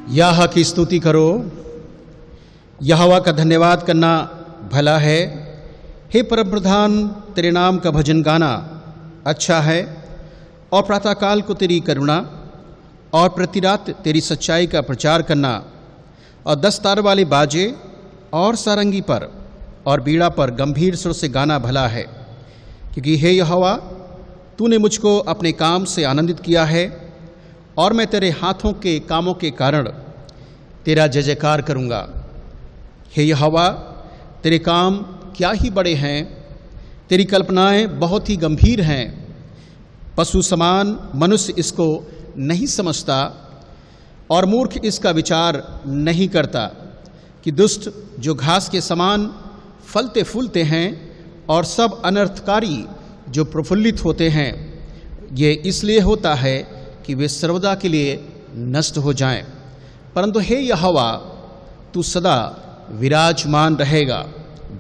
याह की स्तुति करो, यहोवा का धन्यवाद करना भला है। हे परम प्रधान, तेरे नाम का भजन गाना अच्छा है, और प्रातःकाल को तेरी करुणा और प्रति रात तेरी सच्चाई का प्रचार करना, और 10 तार वाले बाजे और सारंगी पर और बीड़ा पर गंभीर सुर से गाना भला है। क्योंकि हे यहोवा, तूने मुझको अपने काम से आनंदित किया है, और मैं तेरे हाथों के कामों के कारण तेरा जय जयकार करूँगा। हे यहोवा, तेरे काम क्या ही बड़े हैं, तेरी कल्पनाएं बहुत ही गंभीर हैं। पशु समान मनुष्य इसको नहीं समझता, और मूर्ख इसका विचार नहीं करता कि दुष्ट जो घास के समान फलते फूलते हैं, और सब अनर्थकारी जो प्रफुल्लित होते हैं, ये इसलिए होता है कि वे सर्वदा के लिए नष्ट हो जाएं। परंतु हे यहोवा, तू सदा विराजमान रहेगा।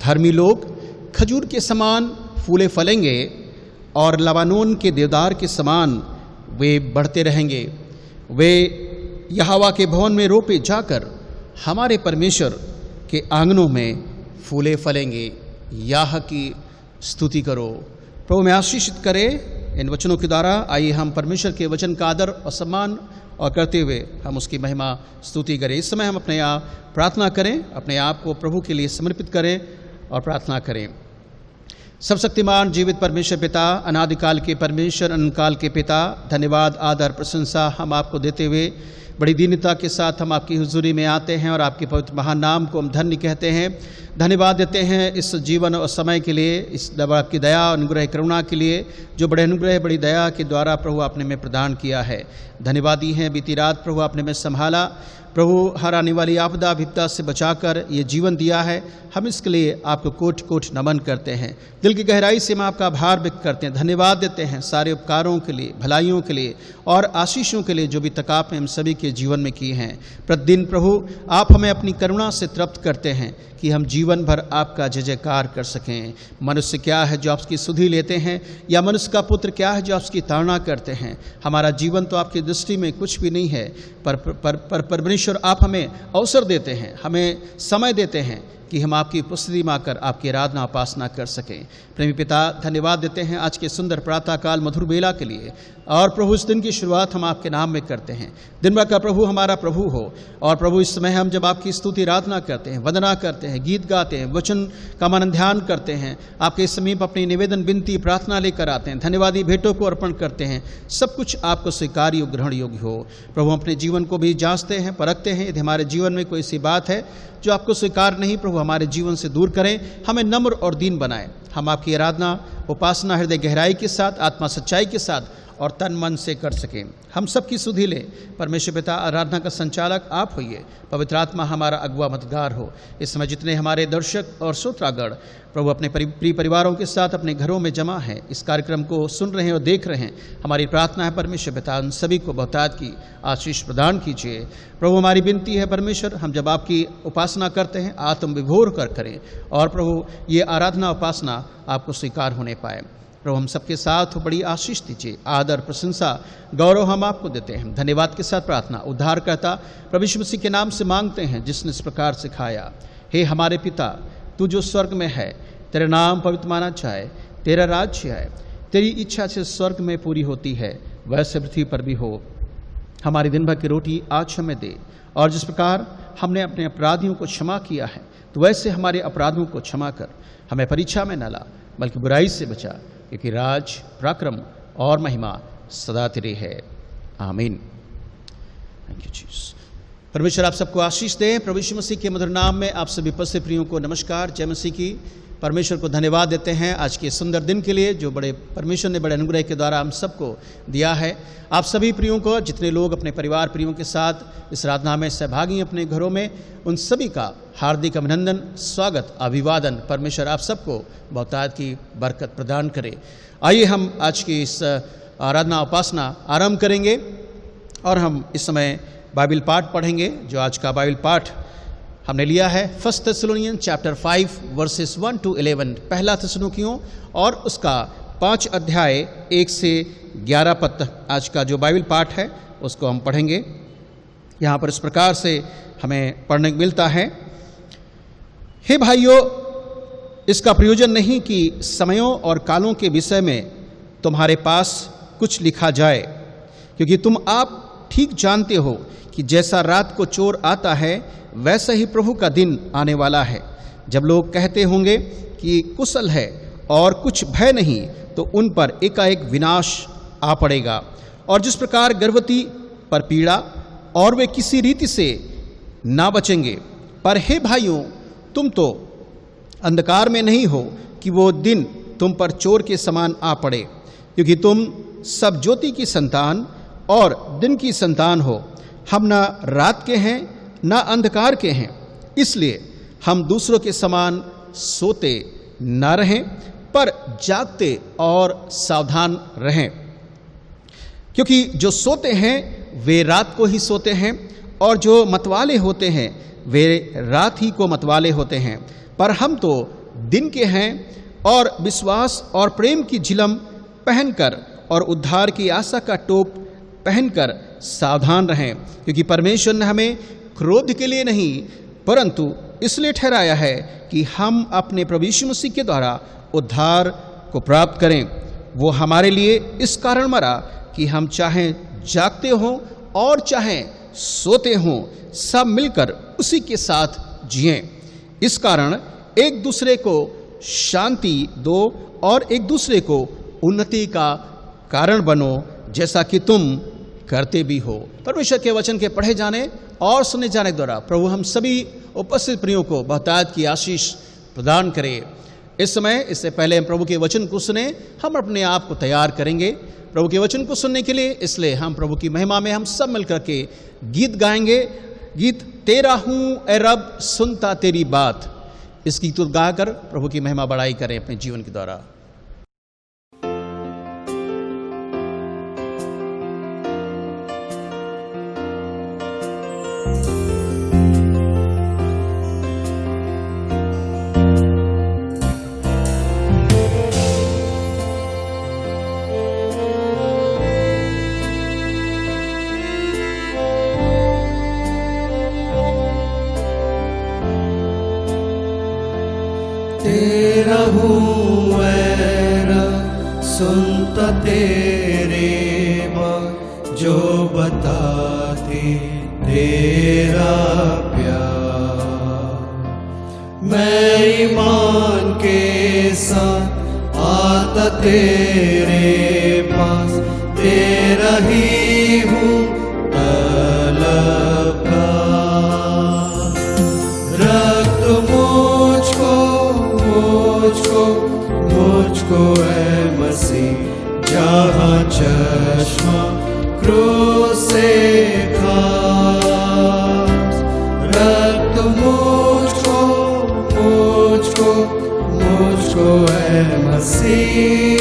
धर्मी लोग खजूर के समान फूले फलेंगे, और लबानोन के देवदार के समान वे बढ़ते रहेंगे। वे यहोवा के भवन में रोपे जाकर हमारे परमेश्वर के आंगनों में फूले फलेंगे। याह की स्तुति करो। प्रभु में आशीषित करे इन वचनों के द्वारा। आइए हम परमेश्वर के वचन का आदर और सम्मान और करते हुए हम उसकी महिमा स्तुति करें। इस समय हम अपने आप प्रार्थना करें, अपने आप को प्रभु के लिए समर्पित करें और प्रार्थना करें। सर्वशक्तिमान जीवित परमेश्वर पिता, अनादिकाल के परमेश्वर, अनंतकाल के पिता, धन्यवाद आदर प्रशंसा हम आपको देते हुए बड़ी दीनता के साथ हम आपकी हुजूरी में आते हैं, और आपके पवित्र महान नाम को हम धन्य कहते हैं। धन्यवाद देते हैं इस जीवन और समय के लिए, इस आपकी दया और अनुग्रह करुणा के लिए, जो बड़े अनुग्रह बड़ी दया के द्वारा प्रभु आपने में प्रदान किया है। धन्यवादी हैं, बीती रात प्रभु आपने में संभाला, प्रभु हर आने वाली आपदा विपदा से बचाकर ये जीवन दिया है। हम इसके लिए आपको कोटि कोटि नमन करते हैं, दिल की गहराई से हम आपका आभार व्यक्त करते हैं, धन्यवाद देते हैं सारे उपकारों के लिए, भलाइयों के लिए और आशीषों के लिए जो भी तक आपने हम सभी के जीवन में की हैं। प्रतिदिन प्रभु आप हमें अपनी करुणा से तृप्त करते हैं कि हम जीवन भर आपका जय जयकार कर सकें। मनुष्य क्या है जो आपकी सुधि लेते हैं, या मनुष्य का पुत्र क्या है जो आपकी ताड़ना करते हैं। हमारा जीवन तो आपकी दृष्टि में कुछ भी नहीं है, पर परमेश्वर आप हमें अवसर देते हैं, हमें समय देते हैं कि हम आपकी उपस्थिति में आकर आपकी आराधना उपासना कर सकें। प्रेमी पिता, धन्यवाद देते हैं आज के सुंदर प्रातःकाल मधुर बेला के लिए, और प्रभु इस दिन की शुरुआत हम आपके नाम में करते हैं। दिन भर का प्रभु हमारा प्रभु हो, और प्रभु इस समय हम जब आपकी स्तुति आराधना करते हैं, वंदना करते हैं, गीत गाते हैं, वचन का मनन ध्यान करते हैं, आपके समीप अपनी निवेदन विनती प्रार्थना लेकर आते हैं, धन्यवादी भेंटों को अर्पण करते हैं, सब कुछ आपको स्वीकार्य ग्रहण योग्य हो। प्रभु अपने जीवन को भी जांचते हैं, परखते हैं, यदि हमारे जीवन में कोई सी बात है जो आपको स्वीकार नहीं, प्रभु हमारे जीवन से दूर करें, हमें नम्र और दीन बनाएं। हम आपकी आराधना उपासना हृदय गहराई के साथ, आत्मा सच्चाई के साथ और तन मन से कर सकें। हम सबकी सुधि लें। परमेश्वर पिता, आराधना का संचालक आप होइए, पवित्र आत्मा हमारा अगुआ मददगार हो। इस समय जितने हमारे दर्शक और श्रोतागण प्रभु अपने प्रिय परिवारों के साथ अपने घरों में जमा हैं, इस कार्यक्रम को सुन रहे हैं और देख रहे हैं, हमारी प्रार्थना है परमेश्वर पिता उन सभी को बहुतायत की आशीष प्रदान कीजिए। प्रभु हमारी विनती है परमेश्वर, हम जब आपकी उपासना करते हैं आत्म विभोर कर करें, और प्रभु ये आराधना उपासना आपको स्वीकार होने पाए। प्रभु हम सबके साथ बड़ी आशीष दीजिए, आदर प्रशंसा गौरव हम आपको देते हैं। धन्यवाद के साथ प्रार्थना उद्धारकर्ता प्रभु यीशु मसीह के नाम से मांगते हैं, जिसने इस प्रकार सिखाया। हे हमारे पिता, तू जो स्वर्ग में है, तेरा नाम पवित्र माना जाए, तेरा राज्य आए, तेरी इच्छा से स्वर्ग में पूरी होती है वैसे पृथ्वी पर भी हो। हमारी दिन भर की रोटी आज हमें दे, और जिस प्रकार हमने अपने अपराधियों को क्षमा किया है, तो वैसे हमारे अपराधों को क्षमा कर, हमें परीक्षा में न ला बल्कि बुराई से बचा, क्योंकि राज पराक्रम और महिमा सदा तेरी है। आमीन। Thank you Jesus. परमेश्वर आप सबको आशीष दें। प्रभु यीशु मसीह के मधुर नाम में आप सभी उपस्थित प्रियों को नमस्कार, जय मसीह की। परमेश्वर को धन्यवाद देते हैं आज के सुंदर दिन के लिए, जो बड़े परमेश्वर ने बड़े अनुग्रह के द्वारा हम सबको दिया है। आप सभी प्रियों को, जितने लोग अपने परिवार प्रियों के साथ इस आराधना में सहभागी अपने घरों में, उन सभी का हार्दिक अभिनंदन, स्वागत, अभिवादन। परमेश्वर आप सबको बहुतायत की बरकत प्रदान करे। आइए हम आज की इस आराधना उपासना आरंभ करेंगे, और हम इस समय बाइबल पाठ पढ़ेंगे। जो आज का बाइबल पाठ हमने लिया है 1 थेसलोनियंस चैप्टर 5 वर्सेस 1 to 11, पहला थिस्सलुनीकियों और उसका 5 अध्याय 1 से 11 पद तक आज का जो बाइबल पाठ है उसको हम पढ़ेंगे। यहाँ पर इस प्रकार से हमें पढ़ने को मिलता है, हे भाइयों, इसका प्रयोजन नहीं कि समयों और कालों के विषय में तुम्हारे पास कुछ लिखा जाए, क्योंकि तुम आप ठीक जानते हो कि जैसा रात को चोर आता है वैसा ही प्रभु का दिन आने वाला है। जब लोग कहते होंगे कि कुशल है और कुछ भय नहीं, तो उन पर एकाएक विनाश आ पड़ेगा। और जिस प्रकार गर्भवती पर पीड़ा, और वे किसी रीति से ना बचेंगे। पर हे भाइयों, तुम तो अंधकार में नहीं हो कि वो दिन तुम पर चोर के समान आ पड़े, क्योंकि तुम सब ज्योति की संतान और दिन की संतान हो। हम ना रात के हैं ना अंधकार के हैं, इसलिए हम दूसरों के समान सोते न रहें, पर जागते और सावधान रहें। क्योंकि जो सोते हैं वे रात को ही सोते हैं, और जो मतवाले होते हैं वे रात ही को मतवाले होते हैं। पर हम तो दिन के हैं, और विश्वास और प्रेम की झिलम पहनकर और उद्धार की आशा का टोप पहनकर सावधान रहें। क्योंकि परमेश्वर ने हमें क्रोध के लिए नहीं, परंतु इसलिए ठहराया है कि हम अपने प्रभु यीशु मसीह के द्वारा उद्धार को प्राप्त करें। वो हमारे लिए इस कारण मरा कि हम चाहे जागते हों और चाहे सोते हों, सब मिलकर उसी के साथ जिएं। इस कारण एक दूसरे को शांति दो और एक दूसरे को उन्नति का कारण बनो, जैसा कि तुम करते भी हो। परमेश्वर के वचन के पढ़े जाने और सुने जाने द्वारा प्रभु हम सभी उपस्थित प्रियों को बहुतायत की आशीष प्रदान करे। इस समय, इससे पहले हम प्रभु के वचन को सुने, हम अपने आप को तैयार करेंगे प्रभु के वचन को सुनने के लिए। इसलिए हम प्रभु की महिमा में हम सब मिलकर के गीत गाएंगे। गीत तेरा हूँ ए रब, सुनता तेरी बात। इस गीत को गाकर प्रभु की महिमा बढ़ाई करें अपने जीवन के द्वारा। तेरा हूँ ऐरा, सुनता तेरे बात, जो बताती तेरा प्यार। मैं ईमान के साथ आता तेरे पास, तेरा ही हूँ तलबगार। रख दो मुझको ऐ मसीह, जहाँ चश्मा क्रूस से खास। रख दो मुझको ऐ मसीह,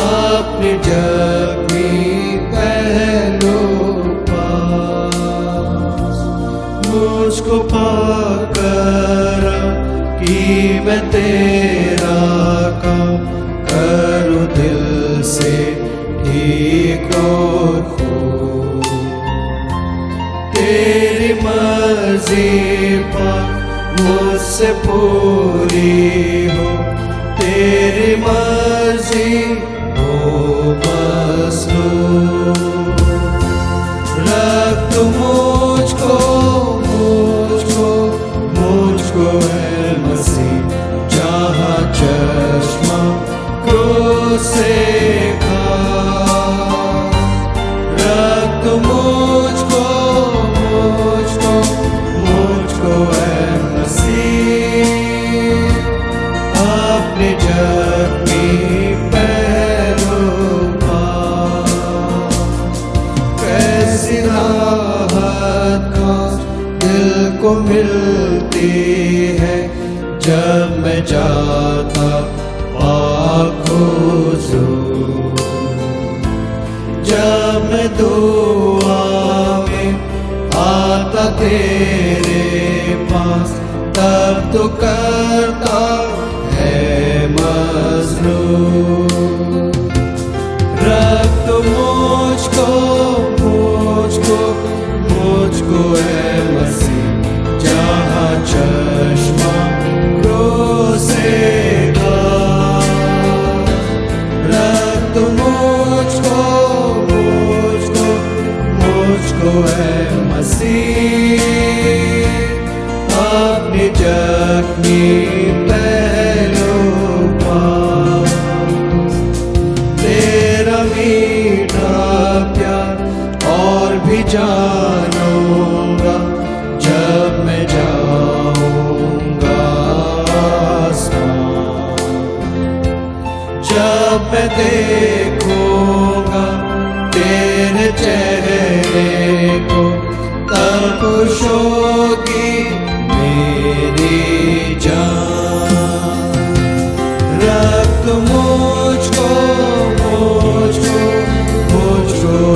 अपने जख्मी पहलू पास। मुझको पाकर कि मैं तेरा काम करूं दिल से ठीक और खूब। तेरी मर्जी पर मुझसे पूरी हो, तेरी मर्जी हो मसलूब। रख तू मुझको है मसीह, जहाँ चश्मा क्रूस से खास। रख तू मुझको है मसीह, अपने जख्मी पैरों पास। कैसी राहत दिल को मिलती है, जब मैं जाता पाक हुजूर। जब मैं दुआ में आता तेरे पास, तब तो करता है मजलूम। रख तो मुझको मुझको है मसीह जहाँ चश्मा क्रूसे का। रक्त मुझको है मसीह अपने जख्मी पहलू पास। तेरा मीठा प्यार और भी जानूंगा जब मैं जाऊंगा आसमान। जब मैं देखूंगा तेरे चेहरे को तब खुश होगी मेरी जान। रक्त मुझको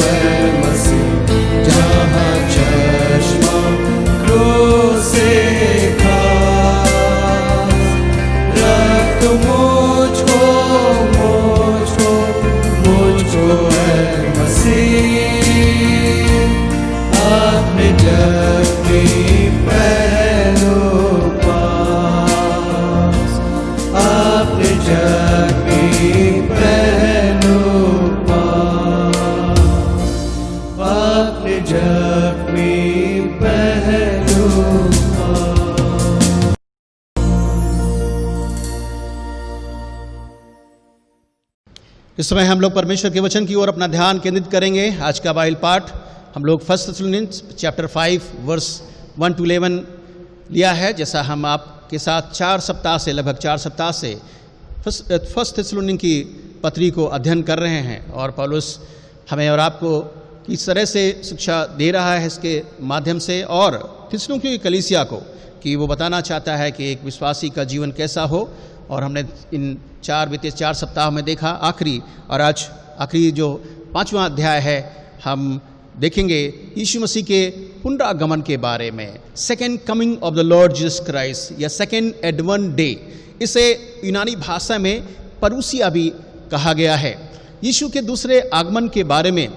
है मसीह जहाँ चश्मा क्रूसे का। रक्त मुझको है मसीह अपने जख्मी पहलू पास। अपने जख्मी पहलू पास। अपने जख्मी पहलू पास। इस समय हम लोग परमेश्वर के वचन की ओर अपना ध्यान केंद्रित करेंगे। आज का बाइबल पाठ हम लोग 1 थिस्सलुनीस चैप्टर 5 वर्स 1 to 11 लिया है। जैसा हम आपके साथ 4 सप्ताह से लगभग 4 सप्ताह से 1 थिस्सलुनीस की पत्री को अध्ययन कर रहे हैं और पौलुस हमें और आपको किस तरह से शिक्षा दे रहा है इसके माध्यम से, और थिस्सलुनीस की कलीसिया को कि वो बताना चाहता है कि एक विश्वासी का जीवन कैसा हो। और हमने इन बीते 4 सप्ताह में देखा आखिरी, और आज आखिरी जो 5वां अध्याय है हम देखेंगे यीशु मसीह के पुनरागमन के बारे में, second coming of the Lord Jesus Christ या सेकेंड एडवेंट डे। इसे यूनानी भाषा में परूसिया भी कहा गया है। यीशु के दूसरे आगमन के बारे में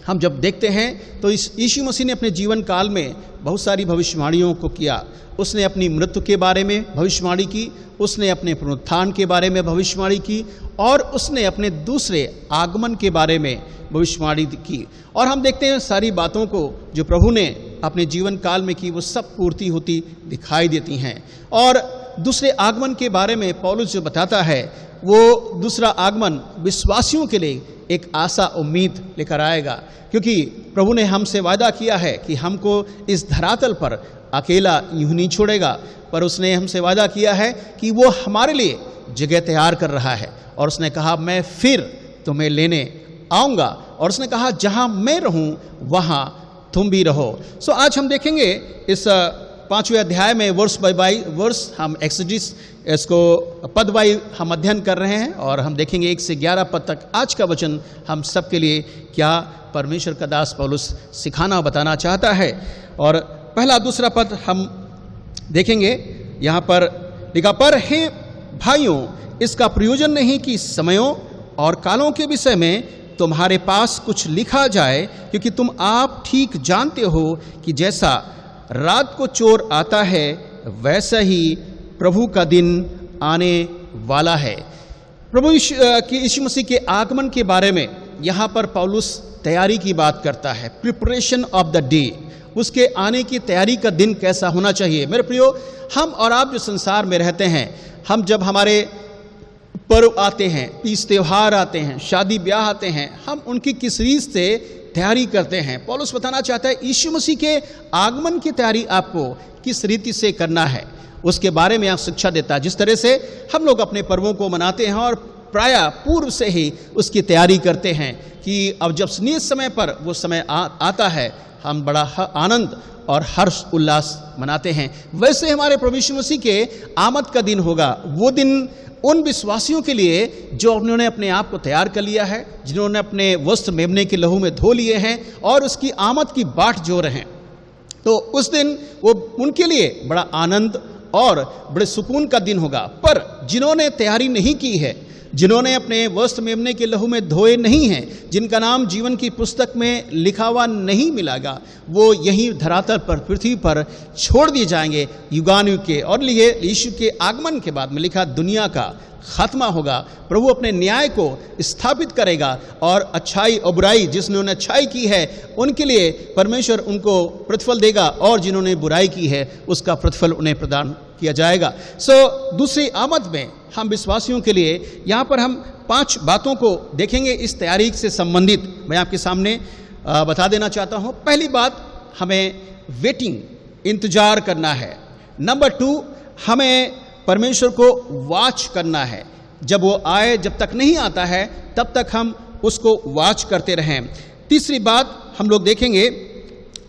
हम जब देखते हैं तो इस यीशु मसीह ने अपने जीवन काल में बहुत सारी भविष्यवाणियों को किया। उसने अपनी मृत्यु के बारे में भविष्यवाणी की, उसने अपने पुनरुत्थान के बारे में भविष्यवाणी की, और उसने अपने दूसरे आगमन के बारे में भविष्यवाणी की। और हम देखते हैं सारी बातों को जो प्रभु ने अपने जीवन काल में की वो सब पूर्ति होती दिखाई देती हैं। और दूसरे आगमन के बारे में पौलुस जो बताता है वो दूसरा आगमन विश्वासियों के लिए एक आशा उम्मीद लेकर आएगा, क्योंकि प्रभु ने हमसे वादा किया है कि हमको इस धरातल पर अकेला यूं नहीं छोड़ेगा, पर उसने हमसे वादा किया है कि वो हमारे लिए जगह तैयार कर रहा है। और उसने कहा मैं फिर तुम्हें लेने आऊँगा, और उसने कहा जहाँ मैं रहूँ वहाँ तुम भी रहो। सो आज हम देखेंगे इस 5वें अध्याय में वर्स बाय वर्स हम एक्सोडिस इसको पद बाई हम अध्ययन कर रहे हैं, और हम देखेंगे 1 से 11 पद तक आज का वचन हम सब के लिए क्या परमेश्वर का दास पौलुस सिखाना बताना चाहता है। और पहला दूसरा पद हम देखेंगे। यहाँ पर लिखा, पर हे भाइयों इसका प्रयोजन नहीं कि समयों और कालों के विषय में तुम्हारे पास कुछ लिखा जाए, क्योंकि तुम आप ठीक जानते हो कि जैसा रात को चोर आता है वैसा ही प्रभु का दिन आने वाला है। प्रभु यीशु मसीह के आगमन के बारे में यहाँ पर पौलुस तैयारी की बात करता है, प्रिपरेशन ऑफ द डे, उसके आने की तैयारी का दिन कैसा होना चाहिए। मेरे प्रियो, हम और आप जो संसार में रहते हैं, हम जब हमारे पर्व आते हैं, तीज त्यौहार आते हैं, शादी ब्याह आते हैं, हम उनकी किस रीत से तैयारी करते हैं। पौलुस बताना चाहता है यीशु मसीह के आगमन की तैयारी आपको किस रीति से करना है, उसके बारे में आप शिक्षा देता है। जिस तरह से हम लोग अपने पर्वों को मनाते हैं और प्रायः पूर्व से ही उसकी तैयारी करते हैं कि अब जब नियत समय पर वो समय आता है हम बड़ा आनंद और हर्ष उल्लास मनाते हैं। वैसे हमारे प्रभु यीशु मसीह के आमद का दिन होगा। वो दिन उन विश्वासियों के लिए जो उन्होंने अपने आप को तैयार कर लिया है, जिन्होंने अपने वस्त्र मेमने के लहू में धो लिए हैं और उसकी आमद की बाट जो रहे हैं, तो उस दिन वो उनके लिए बड़ा आनंद और बड़े सुकून का दिन होगा। पर जिन्होंने तैयारी नहीं की है, जिन्होंने अपने वस्त्र मेमने के लहू में धोए नहीं हैं, जिनका नाम जीवन की पुस्तक में लिखा हुआ नहीं मिलेगा, वो यहीं धरातल पर, पृथ्वी पर छोड़ दिए जाएंगे युगानुयुग के। और लिए यीशु के आगमन के बाद में लिखा दुनिया का खात्मा होगा। प्रभु अपने न्याय को स्थापित करेगा और अच्छाई और बुराई, जिन्होंने अच्छाई की है उनके लिए परमेश्वर उनको प्रतिफल देगा, और जिन्होंने बुराई की है उसका प्रतिफल उन्हें प्रदान किया जाएगा। दूसरी आमद में हम विश्वासियों के लिए यहाँ पर हम 5 बातों को देखेंगे इस तैयारी से संबंधित। मैं आपके सामने बता देना चाहता हूँ। पहली बात, हमें वेटिंग, इंतजार करना है। नंबर 2, हमें परमेश्वर को वॉच करना है। जब वो आए, जब तक नहीं आता है तब तक हम उसको वॉच करते रहें। तीसरी बात हम लोग देखेंगे,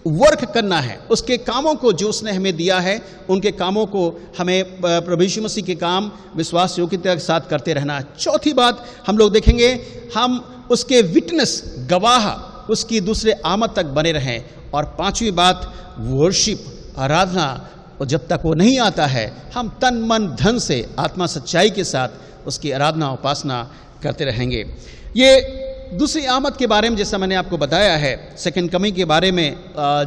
वर्क करना है, उसके कामों को जो उसने हमें दिया है उनके कामों को हमें प्रभु यीशु मसीह के काम विश्वास योग्यता के साथ करते रहना है। चौथी बात हम लोग देखेंगे, हम उसके विटनेस, गवाह उसकी दूसरे आमद तक बने रहें। और 5वीं बात, वर्शिप, आराधना, और जब तक वो नहीं आता है हम तन मन धन से आत्मा सच्चाई के साथ उसकी आराधना उपासना करते रहेंगे। ये दूसरी आमद के बारे में जैसा मैंने आपको बताया है, सेकंड कमिंग के बारे में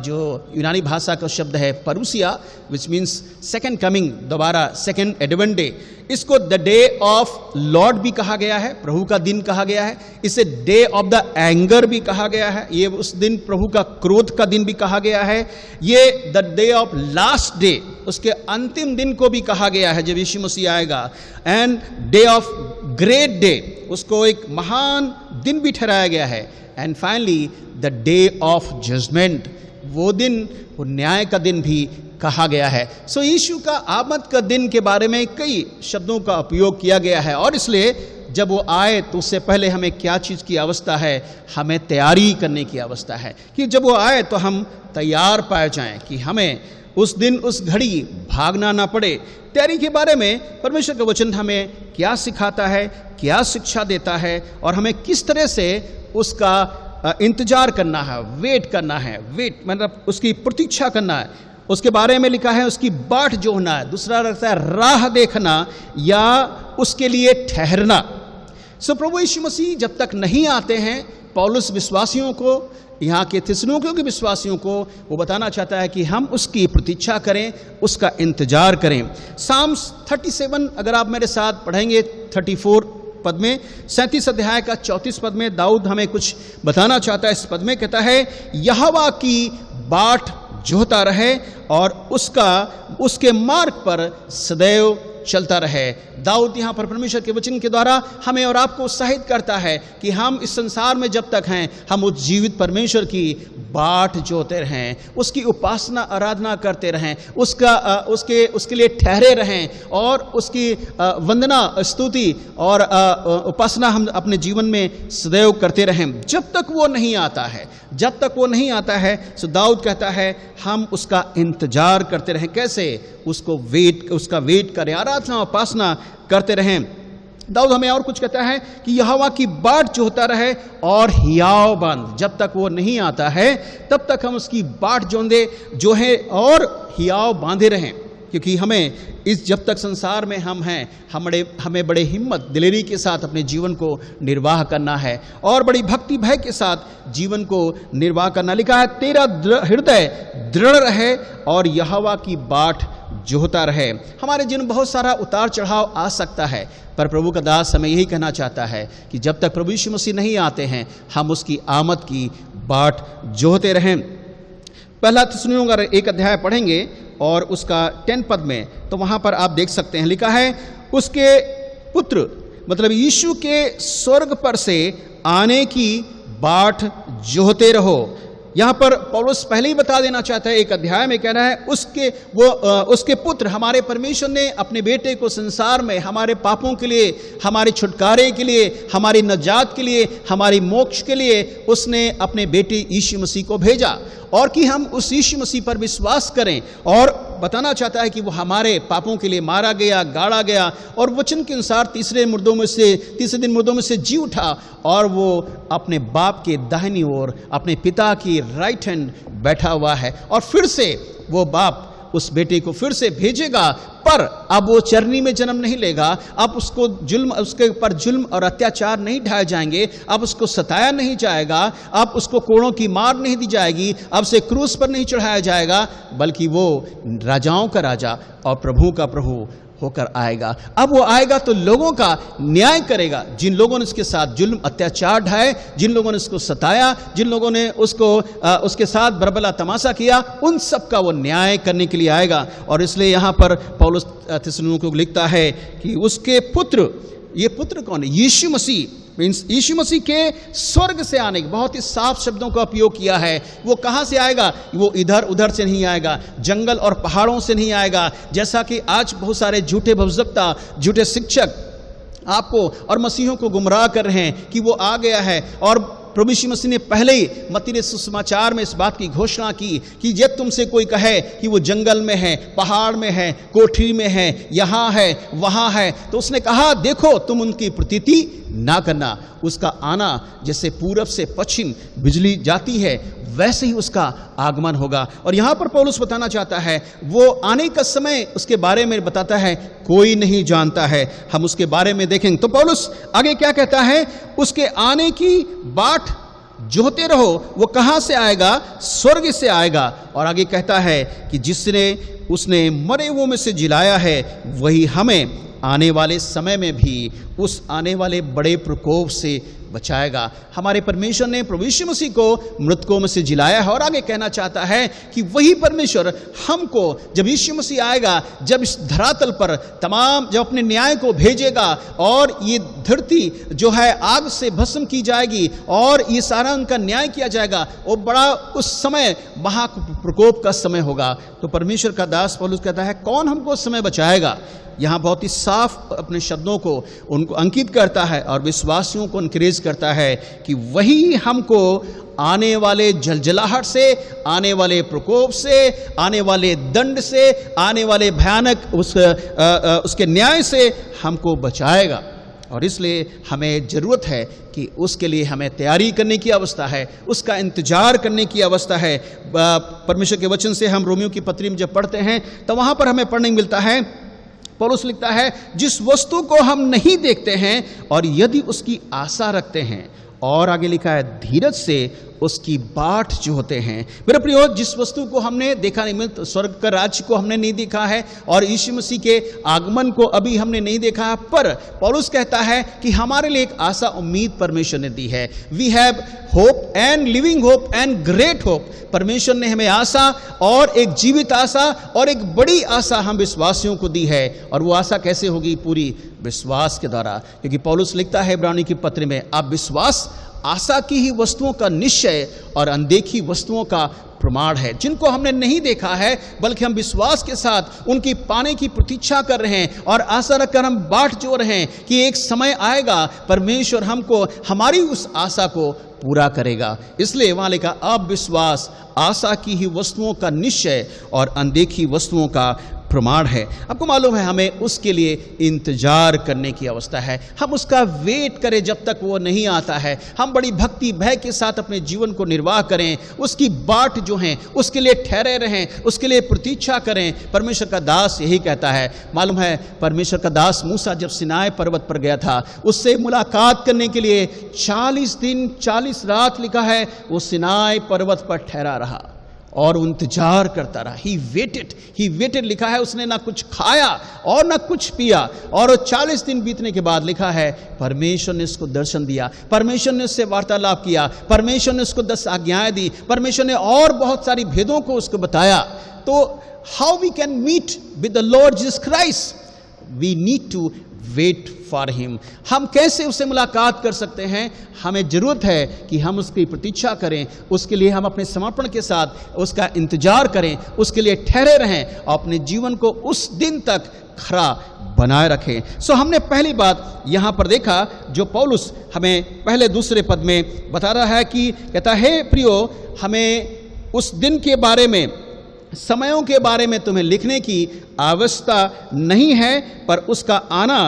जो यूनानी भाषा का शब्द है परूसिया, विच मीन्स सेकंड कमिंग, दोबारा सेकंड एडवेंट डे। इसको द डे ऑफ लॉर्ड भी कहा गया है, प्रभु का दिन कहा गया है। इसे डे ऑफ द एंगर भी कहा गया है, ये उस दिन प्रभु का क्रोध का दिन भी कहा गया है। ये the day of last day, उसके अंतिम दिन को भी कहा गया है जब यीशु मसीह आएगा। And day of great day, उसको एक महान दिन भी ठहराया गया है। And finally the day of judgement, वो दिन, वो न्याय का दिन भी कहा गया है। यीशु का आमद का दिन के बारे में कई शब्दों का उपयोग किया गया है, और इसलिए जब वो आए तो उससे पहले हमें क्या चीज़ की अवस्था है, हमें तैयारी करने की अवस्था है कि जब वो आए तो हम तैयार पाए जाएं, कि हमें उस दिन, उस घड़ी भागना ना पड़े। तैयारी के बारे में परमेश्वर का वचन हमें क्या सिखाता है, क्या शिक्षा देता है, और हमें किस तरह से उसका इंतजार करना है, वेट करना है। वेट मतलब उसकी प्रतीक्षा करना है। उसके बारे में लिखा है उसकी बाट जोहना है, दूसरा रहता है राह देखना या उसके लिए ठहरना। प्रभु यीशु मसीह जब तक नहीं आते हैं, पौलुस विश्वासियों को, यहाँ के थिस्सलुनीकियों के विश्वासियों को वो बताना चाहता है कि हम उसकी प्रतीक्षा करें, उसका इंतजार करें। साम्स 37 अगर आप मेरे साथ पढ़ेंगे 34 पद में, 37 अध्याय का 34 पद में दाऊद हमें कुछ बताना चाहता है। इस पद में कहता है, यहोवा की बाट जोहता रहे और उसके मार्ग पर सदैव चलता रहे। दाऊद यहाँ पर परमेश्वर के वचन के द्वारा हमें और आपको उत्साहित करता है कि हम इस संसार में जब तक हैं हम उस जीवित परमेश्वर की बाट जोते रहें, उसकी उपासना आराधना करते रहें, उसके लिए ठहरे रहें, और उसकी वंदना, स्तुति और उपासना हम अपने जीवन में सदैव करते रहें जब तक वो नहीं आता है। जब तक वो नहीं आता है सो दाऊद कहता है हम उसका इंतजार करते रहें। कैसे? उसका वेट करें, आराधना उपासना करते रहें। दाऊद हमें और कुछ कहता है कि यहोवा की बाट जोहता रहे और हियाव बांध। जब तक वो नहीं आता है तब तक हम उसकी बाट जो है और हियाव बांधे रहें, क्योंकि हमें जब तक संसार में हम हैं हमें बड़े हिम्मत दिलेरी के साथ अपने जीवन को निर्वाह करना है और बड़ी भक्ति भय के साथ जीवन को निर्वाह करना। लिखा है तेरा हृदय दृढ़ रहे और यहोवा की बाट जोहता रहे। हमारे जीवन में बहुत सारा उतार चढ़ाव आ सकता है, पर प्रभु का दास हमें यही कहना चाहता है कि जब तक प्रभु यीशु मसीह नहीं आते हैं हम उसकी आमद की बाट जोहते रहें। पहला थिस्सलुनीकियों का 1 अध्याय पढ़ेंगे और उसका 10 पद में, तो वहाँ पर आप देख सकते हैं लिखा है उसके पुत्र मतलब यीशु के स्वर्ग पर से आने की बाट जोहते रहो। यहाँ पर पौलुस पहले ही बता देना चाहता है, 1 अध्याय में कह रहा है उसके पुत्र हमारे परमेश्वर ने अपने बेटे को संसार में हमारे पापों के लिए, हमारे छुटकारे के लिए, हमारी नजात के लिए, हमारी मोक्ष के लिए उसने अपने बेटे यीशु मसीह को भेजा और कि हम उस यीशु मसीह पर विश्वास करें। और बताना चाहता है कि वो हमारे पापों के लिए मारा गया, गाड़ा गया और वचन के अनुसार तीसरे दिन मुर्दों में से जी उठा और वो अपने बाप के दाहिनी ओर अपने पिता की राइट हैंड बैठा हुआ है। और फिर से वो बाप उस बेटे को फिर से भेजेगा, पर अब वो चरनी में जन्म नहीं लेगा, अब उसके ऊपर जुल्म और अत्याचार नहीं ढाए जाएंगे, अब उसको सताया नहीं जाएगा, अब उसको कोड़ों की मार नहीं दी जाएगी, अब से क्रूस पर नहीं चढ़ाया जाएगा, बल्कि वो राजाओं का राजा और प्रभु का प्रभु होकर आएगा। अब वो आएगा तो लोगों का न्याय करेगा, जिन लोगों ने उसके साथ जुल्म अत्याचार ढाए, जिन लोगों ने उसको सताया, जिन लोगों ने उसके साथ बरबला तमाशा किया, उन सब का वो न्याय करने के लिए आएगा। और इसलिए यहाँ पर पौलुस थिस्सलुनीकियों को लिखता है कि उसके पुत्र, ये पुत्र कौन है? यीशु मसीह, मीन्स यीशु मसीह के स्वर्ग से आने के बहुत ही साफ शब्दों का उपयोग किया है। वो कहाँ से आएगा? वो इधर उधर से नहीं आएगा, जंगल और पहाड़ों से नहीं आएगा, जैसा कि आज बहुत सारे झूठे भविष्यवक्ता, झूठे शिक्षक आपको और मसीहों को गुमराह कर रहे हैं कि वो आ गया है। और प्रभु यीशु मसीह ने पहले ही मत्ती ने सुसमाचार में इस बात की घोषणा की कि जब तुमसे कोई कहे कि वो जंगल में है, पहाड़ में है, कोठरी में है, यहाँ है, वहाँ है, तो उसने कहा देखो तुम उनकी प्रतीति ना करना। उसका आना जैसे पूरब से पश्चिम बिजली जाती है, वैसे ही उसका आगमन होगा। और यहाँ पर पौलुस बताना चाहता है वो आने का समय उसके बारे में बताता है कोई नहीं जानता है। हम उसके बारे में देखेंगे तो पौलुस आगे क्या कहता है, उसके आने की बाट जोहते रहो। वो कहाँ से आएगा? स्वर्ग से आएगा। और आगे कहता है कि जिसने उसने मरे हुओं में से जिलाया है, वही हमें आने वाले समय में भी उस आने वाले बड़े प्रकोप से बचाएगा। हमारे परमेश्वर ने प्रभु यीशु मसीह को मृतकों में से जिलाया है। और आगे कहना चाहता है कि वही परमेश्वर हमको, जब यीशु मसीह आएगा, जब इस धरातल पर तमाम, जब अपने न्याय को भेजेगा और ये धरती जो है आग से भस्म की जाएगी और ये सारा उनका न्याय किया जाएगा, वो बड़ा उस समय महाप्रकोप का समय होगा। तो परमेश्वर का दास पौलुस कहता है कौन हमको उस समय बचाएगा? यहाँ बहुत ही साफ अपने शब्दों को उनको अंकित करता है और विश्वासियों को इनकरेज करता है कि वही हमको आने वाले जलजलाहट से, आने वाले प्रकोप से, आने वाले दंड से, आने वाले भयानक उसके न्याय से हमको बचाएगा। और इसलिए हमें ज़रूरत है कि उसके लिए हमें तैयारी करने की अवस्था है, उसका इंतजार करने की अवस्था है। परमेश्वर के वचन से हम रोमियो की पत्री में जब पढ़ते हैं तो वहाँ पर हमें पढ़ने मिलता है, पौलुस लिखता है जिस वस्तु को हम नहीं देखते हैं और यदि उसकी आशा रखते हैं, और आगे लिखा है धीरज से उसकी बाट जो होते हैं। मेरे प्रियो, जिस वस्तु को हमने देखा नहीं, मिलता स्वर्ग का राज्य को हमने नहीं देखा है और यीशु मसीह के आगमन को अभी हमने नहीं देखा है, पर पौलुस कहता है कि हमारे लिए एक आशा उम्मीद परमेश्वर ने दी है। We have hope and living hope and great hope. परमेश्वर ने हमें आशा और एक जीवित आशा और एक बड़ी आशा हम विश्वासियों को दी है। और वो आशा कैसे होगी? पूरी विश्वास के द्वारा। क्योंकि पौलुस लिखता है इब्रानी की पत्र में, अब विश्वास आशा की ही वस्तुओं का निश्चय और अनदेखी वस्तुओं का प्रमाण है। जिनको हमने नहीं देखा है बल्कि हम विश्वास के साथ उनकी पाने की प्रतीक्षा कर रहे हैं और आशा रखकर हम बाट जोड़ रहे हैं कि एक समय आएगा परमेश्वर हमको हमारी उस आशा को पूरा करेगा। इसलिए वहां लिखा अब विश्वास आशा की ही वस्तुओं का निश्चय और अनदेखी वस्तुओं का प्रमाण है। आपको मालूम है हमें उसके लिए इंतजार करने की अवस्था है। हम उसका वेट करें जब तक वो नहीं आता है। हम बड़ी भक्ति भय के साथ अपने जीवन को निर्वाह करें, उसकी बाट जो है उसके लिए ठहरे रहें, उसके लिए प्रतीक्षा करें। परमेश्वर का दास यही कहता है। मालूम है परमेश्वर का दास मूसा जब सिनाई पर्वत पर गया था, उससे मुलाकात करने के लिए 40 दिन 40 रात लिखा है वो सिनाई पर्वत पर ठहरा रहा और इंतजार करता रहा। ही वेटेड लिखा है। उसने ना कुछ खाया और ना कुछ पिया। और 40 दिन बीतने के बाद लिखा है परमेश्वर ने उसको दर्शन दिया, परमेश्वर ने उससे वार्तालाप किया, परमेश्वर ने उसको 10 आज्ञाएं दी, परमेश्वर ने और बहुत सारी भेदों को उसको बताया। तो how we can meet with the Lord Jesus Christ? We need to wait for him. हम कैसे उससे मुलाकात कर सकते हैं? हमें जरूरत है कि हम उसकी प्रतीक्षा करें, उसके लिए हम अपने समर्पण के साथ उसका इंतजार करें, उसके लिए ठहरे रहें और अपने जीवन को उस दिन तक खरा बनाए रखें। सो हमने पहली बात यहां पर देखा जो पौलुस हमें पहले दूसरे पद में बता रहा है कि कहता है प्रियो, हमें उस दिन के बारे में, समयों के बारे में तुम्हें लिखने की आवश्यकता नहीं है, पर उसका आना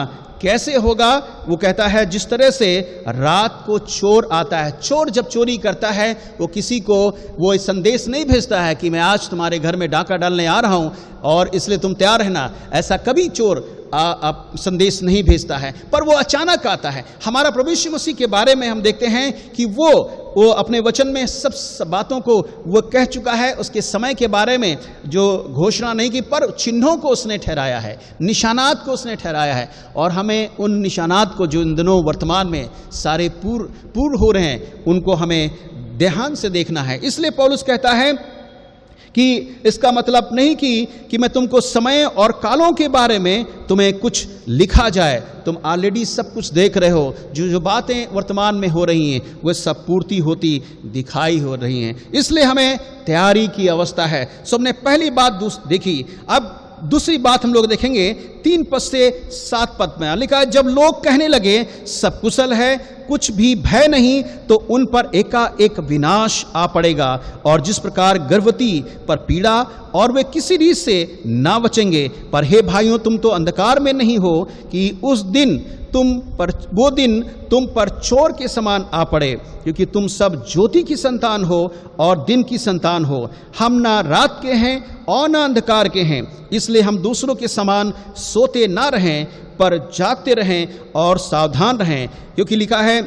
कैसे होगा? वो कहता है जिस तरह से रात को चोर आता है। चोर जब चोरी करता है वो किसी को वो संदेश नहीं भेजता है कि मैं आज तुम्हारे घर में डाका डालने आ रहा हूं और इसलिए तुम तैयार रहना। ऐसा कभी चोर संदेश नहीं भेजता है, पर वो अचानक आता है। हमारा प्रभु यीशु मसीह के बारे में हम देखते हैं कि वो अपने वचन में सब बातों को वो कह चुका है। उसके समय के बारे में जो घोषणा नहीं की, पर चिन्हों को उसने ठहराया है, निशानात को उसने ठहराया है। और हमें उन निशानात को जो इन दिनों वर्तमान में सारे पूर्ण हो रहे हैं, उनको हमें ध्यान से देखना है। इसलिए पौलुस कहता है कि इसका मतलब नहीं कि मैं तुमको समय और कालों के बारे में तुम्हें कुछ लिखा जाए। तुम ऑलरेडी सब कुछ देख रहे हो। जो बातें वर्तमान में हो रही हैं वह सब पूर्ति होती दिखाई हो रही हैं। इसलिए हमें तैयारी की अवस्था है। सो हमने पहली बात देखी। अब दूसरी बात हम लोग देखेंगे 3 पद से 7 पद में लिखा है, जब लोग कहने लगे सब कुशल है, कुछ भी भय नहीं, तो उन पर एकाएक विनाश आ पड़ेगा। और जिस प्रकार गर्भवती पर पीड़ा और वे किसी रीत से ना बचेंगे। पर हे भाइयों, तुम तो अंधकार में नहीं हो कि वो दिन तुम पर चोर के समान आ पड़े, क्योंकि तुम सब ज्योति की संतान हो और दिन की संतान हो। हम ना रात के हैं और ना अंधकार के हैं, इसलिए हम दूसरों के समान सोते ना रहें, पर जागते रहें और सावधान रहें। क्योंकि लिखा है,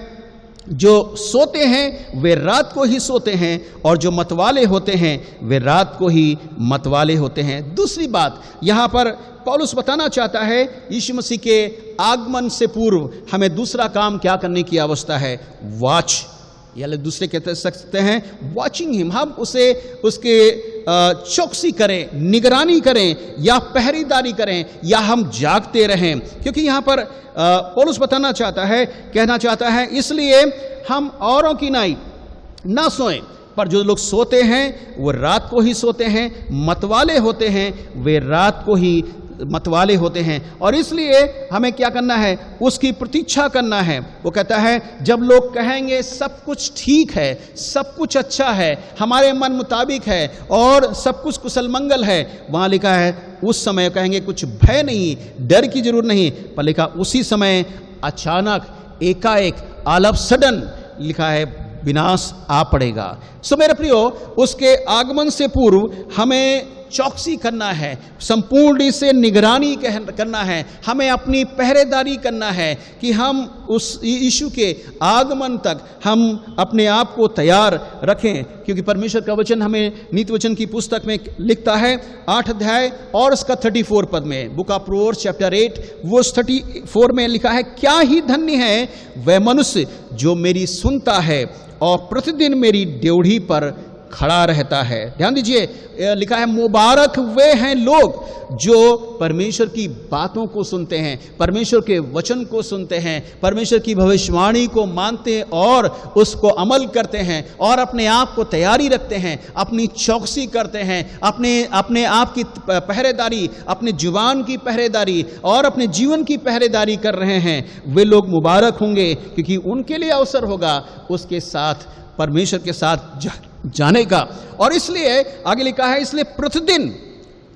जो सोते हैं वे रात को ही सोते हैं, और जो मतवाले होते हैं वे रात को ही मतवाले होते हैं। दूसरी बात यहाँ पर पौलुस बताना चाहता है, यीशु मसीह के आगमन से पूर्व हमें दूसरा काम क्या करने की आवश्यकता है? वॉच, या दूसरे कह सकते हैं वॉचिंग हिम। हम उसके चौकसी करें, निगरानी करें, या पहरेदारी करें, या हम जागते रहें। क्योंकि यहाँ पर पौलुस बताना चाहता है, कहना चाहता है, इसलिए हम औरों की ना सोएं, पर जो लोग सोते हैं वो रात को ही सोते हैं, मतवाले होते हैं वे रात को ही मतवाले होते हैं। और इसलिए हमें क्या करना है? उसकी प्रतीक्षा करना है। वो कहता है जब लोग कहेंगे सब कुछ ठीक है, सब कुछ अच्छा है, हमारे मन मुताबिक है और सब कुछ कुशल मंगल है, वहां लिखा है उस समय कहेंगे कुछ भय नहीं, डर की जरूरत नहीं, पर लिखा उसी समय अचानक एकाएक ऑल ऑफ सडन लिखा है विनाश आ पड़ेगा। सो मेरे प्रियो, उसके आगमन से पूर्व हमें चौकसी करना है, संपूर्ण से निगरानी करना है, हमें अपनी पहरेदारी करना है कि हम उस यीशु के आगमन तक हम अपने आप को तैयार रखें। क्योंकि परमेश्वर का वचन हमें नीति वचन की पुस्तक में लिखता है 8 अध्याय और उसका 34 पद में, book of Proverbs chapter 8 verse 34 में लिखा है, क्या ही धन्य है वह मनुष्य जो मेरी सुनता है और प्रतिदिन मेरी ड्योढ़ी पर खड़ा रहता है। ध्यान दीजिए, लिखा है मुबारक वे हैं लोग जो परमेश्वर की बातों को सुनते हैं, परमेश्वर के वचन को सुनते हैं, परमेश्वर की भविष्यवाणी को मानते हैं और उसको अमल करते हैं, और अपने आप को तैयारी रखते हैं, अपनी चौकसी करते हैं, अपने आप की पहरेदारी, अपने जुबान की पहरेदारी और अपने जीवन की पहरेदारी कर रहे हैं। वे लोग मुबारक होंगे, क्योंकि उनके लिए अवसर होगा उसके साथ, परमेश्वर के साथ जाने का। और इसलिए आगे लिखा है, इसलिए प्रतिदिन,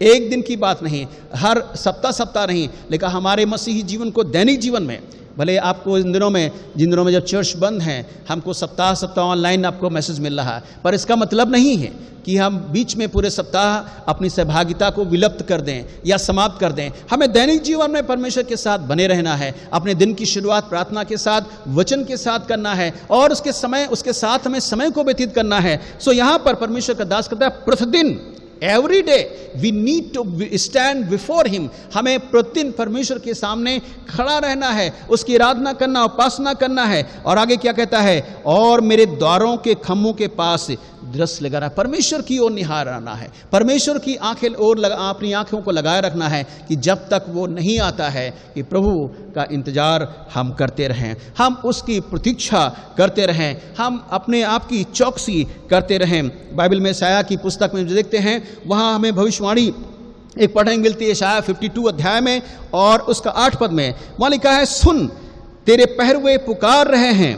एक दिन की बात नहीं, हर सप्ताह नहीं, लेकिन हमारे मसीही जीवन को दैनिक जीवन में, भले आपको जिन दिनों में जब चर्च बंद हैं, हमको सप्ताह ऑनलाइन आपको मैसेज मिल रहा है, पर इसका मतलब नहीं है कि हम बीच में पूरे सप्ताह अपनी सहभागिता को विलुप्त कर दें या समाप्त कर दें। हमें दैनिक जीवन में परमेश्वर के साथ बने रहना है, अपने दिन की शुरुआत प्रार्थना के साथ, वचन के साथ करना है, और उसके साथ हमें समय को व्यतीत करना है। सो यहाँ पर परमेश्वर का दास कहता है प्रतिदिन, every day we need to stand before him. हमें प्रतिदिन परमेश्वर के सामने खड़ा रहना है, उसकी आराधना करना, उपासना करना है। और आगे क्या कहता है, और मेरे द्वारों के खम्भों के पास दृष्टि लगा रहा है, परमेश्वर की ओर निहारना है, परमेश्वर की आंखें ओर अपनी आंखों को लगाए रखना है कि जब तक वो नहीं आता है कि प्रभु का इंतजार हम करते रहें, हम उसकी प्रतीक्षा करते रहें, हम अपने आप की चौकसी करते रहें। बाइबल में यशायाह की पुस्तक में जो देखते हैं वहाँ हमें भविष्यवाणी एक पढ़ने मिलती है, यशायाह 52 अध्याय में और उसका 8 पद में, वहाँ लिखा है, सुन तेरे पहरुए पुकार रहे हैं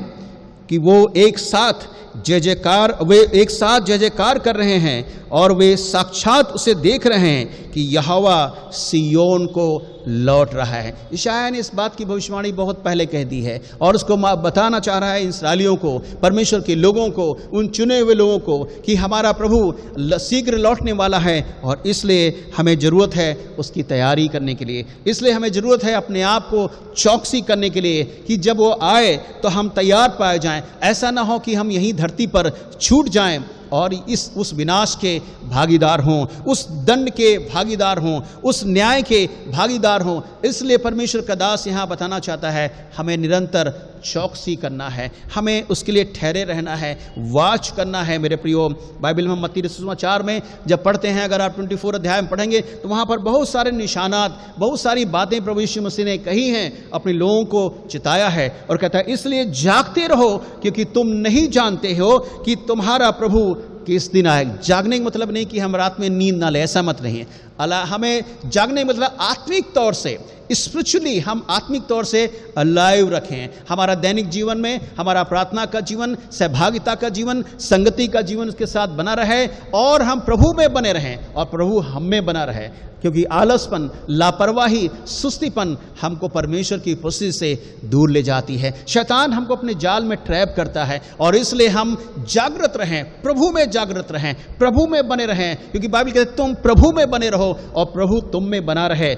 कि वो एक साथ जय जयकार, वे एक साथ जय जयकार कर रहे हैं और वे साक्षात उसे देख रहे हैं कि यहोवा सिय्योन को लौट रहा है। यशायाह ने इस बात की भविष्यवाणी बहुत पहले कह दी है और उसको बताना चाह रहा है इस्राएलियों को, परमेश्वर के लोगों को, उन चुने हुए लोगों को कि हमारा प्रभु शीघ्र लौटने वाला है और इसलिए हमें ज़रूरत है उसकी तैयारी करने के लिए। इसलिए हमें ज़रूरत है अपने आप को चौकसी करने के लिए कि जब वो आए तो हम तैयार पाए जाएं। ऐसा ना हो कि हम यहीं धरती पर छूट जाएं और उस विनाश के भागीदार हों, उस दंड के भागीदार हों, उस न्याय के भागीदार हों। इसलिए परमेश्वर का दास यहाँ बताना चाहता है हमें निरंतर चौकसी करना है, हमें उसके लिए ठहरे रहना है, वाच करना है। मेरे प्रियो, बाइबल में मत्ती सुसमाचार में जब पढ़ते हैं, अगर आप 24 अध्याय में पढ़ेंगे तो वहाँ पर बहुत सारे निशानात, बहुत सारी बातें प्रभु यीशु मसीह ने कही हैं, अपने लोगों को चिताया है और कहता है इसलिए जागते रहो क्योंकि तुम नहीं जानते हो कि तुम्हारा प्रभु किस दिन आए। जागने का मतलब नहीं कि हम रात में नींद ना ले, ऐसा मत नहीं है। हमें जागने का मतलब आत्मिक तौर से, स्पिरिचुअली हम आत्मिक तौर से अलाइव रखें। हमारा दैनिक जीवन में हमारा प्रार्थना का जीवन, सहभागिता का जीवन, संगति का जीवन उसके साथ बना रहे और हम प्रभु में बने रहें और प्रभु हम में बना रहे। क्योंकि आलसपन, लापरवाही, सुस्तीपन हमको परमेश्वर की उपस्थिति से दूर ले जाती है। शैतान हमको अपने जाल में ट्रैप करता है और इसलिए हम जागृत रहें, प्रभु में जागृत रहें, प्रभु में बने रहें। क्योंकि बाइबल कहते तुम प्रभु में बने रहो और प्रभु तुम में बना रहे।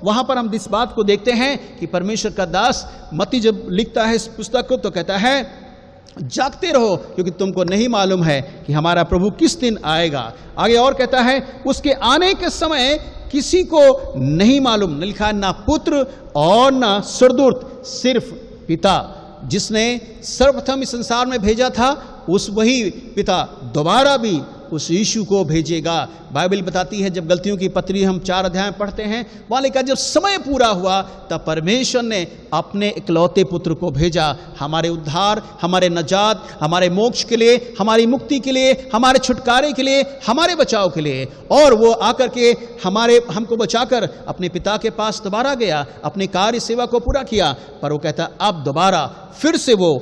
वहां पर हम इस बात को देखते हैं कि परमेश्वर का दास मत्ती जब लिखता है इस पुस्तक को तो कहता है जागते रहो क्योंकि तुमको नहीं मालूम है कि हमारा प्रभु किस दिन आएगा। आगे और कहता है उसके आने के समय किसी को नहीं मालूम, न लिखा ना पुत्र और ना स्वर्गदूत, सिर्फ पिता। जिसने सर्वप्रथम इस संसार में भेजा था उस वही पिता दोबारा भी उस यीशु को भेजेगा। बाइबल बताती है, जब गलतियों की पत्री हम 4 अध्याय में पढ़ते हैं, वहाँ लिखा जब समय पूरा हुआ तब परमेश्वर ने अपने इकलौते पुत्र को भेजा हमारे उद्धार, हमारे नजात, हमारे मोक्ष के लिए, हमारी मुक्ति के लिए, हमारे छुटकारे के लिए, हमारे बचाव के लिए। और वो आकर के हमको बचाकर अपने पिता के पास दोबारा गया, अपने कार्य सेवा को पूरा किया। पर वो कहता अब दोबारा फिर से वो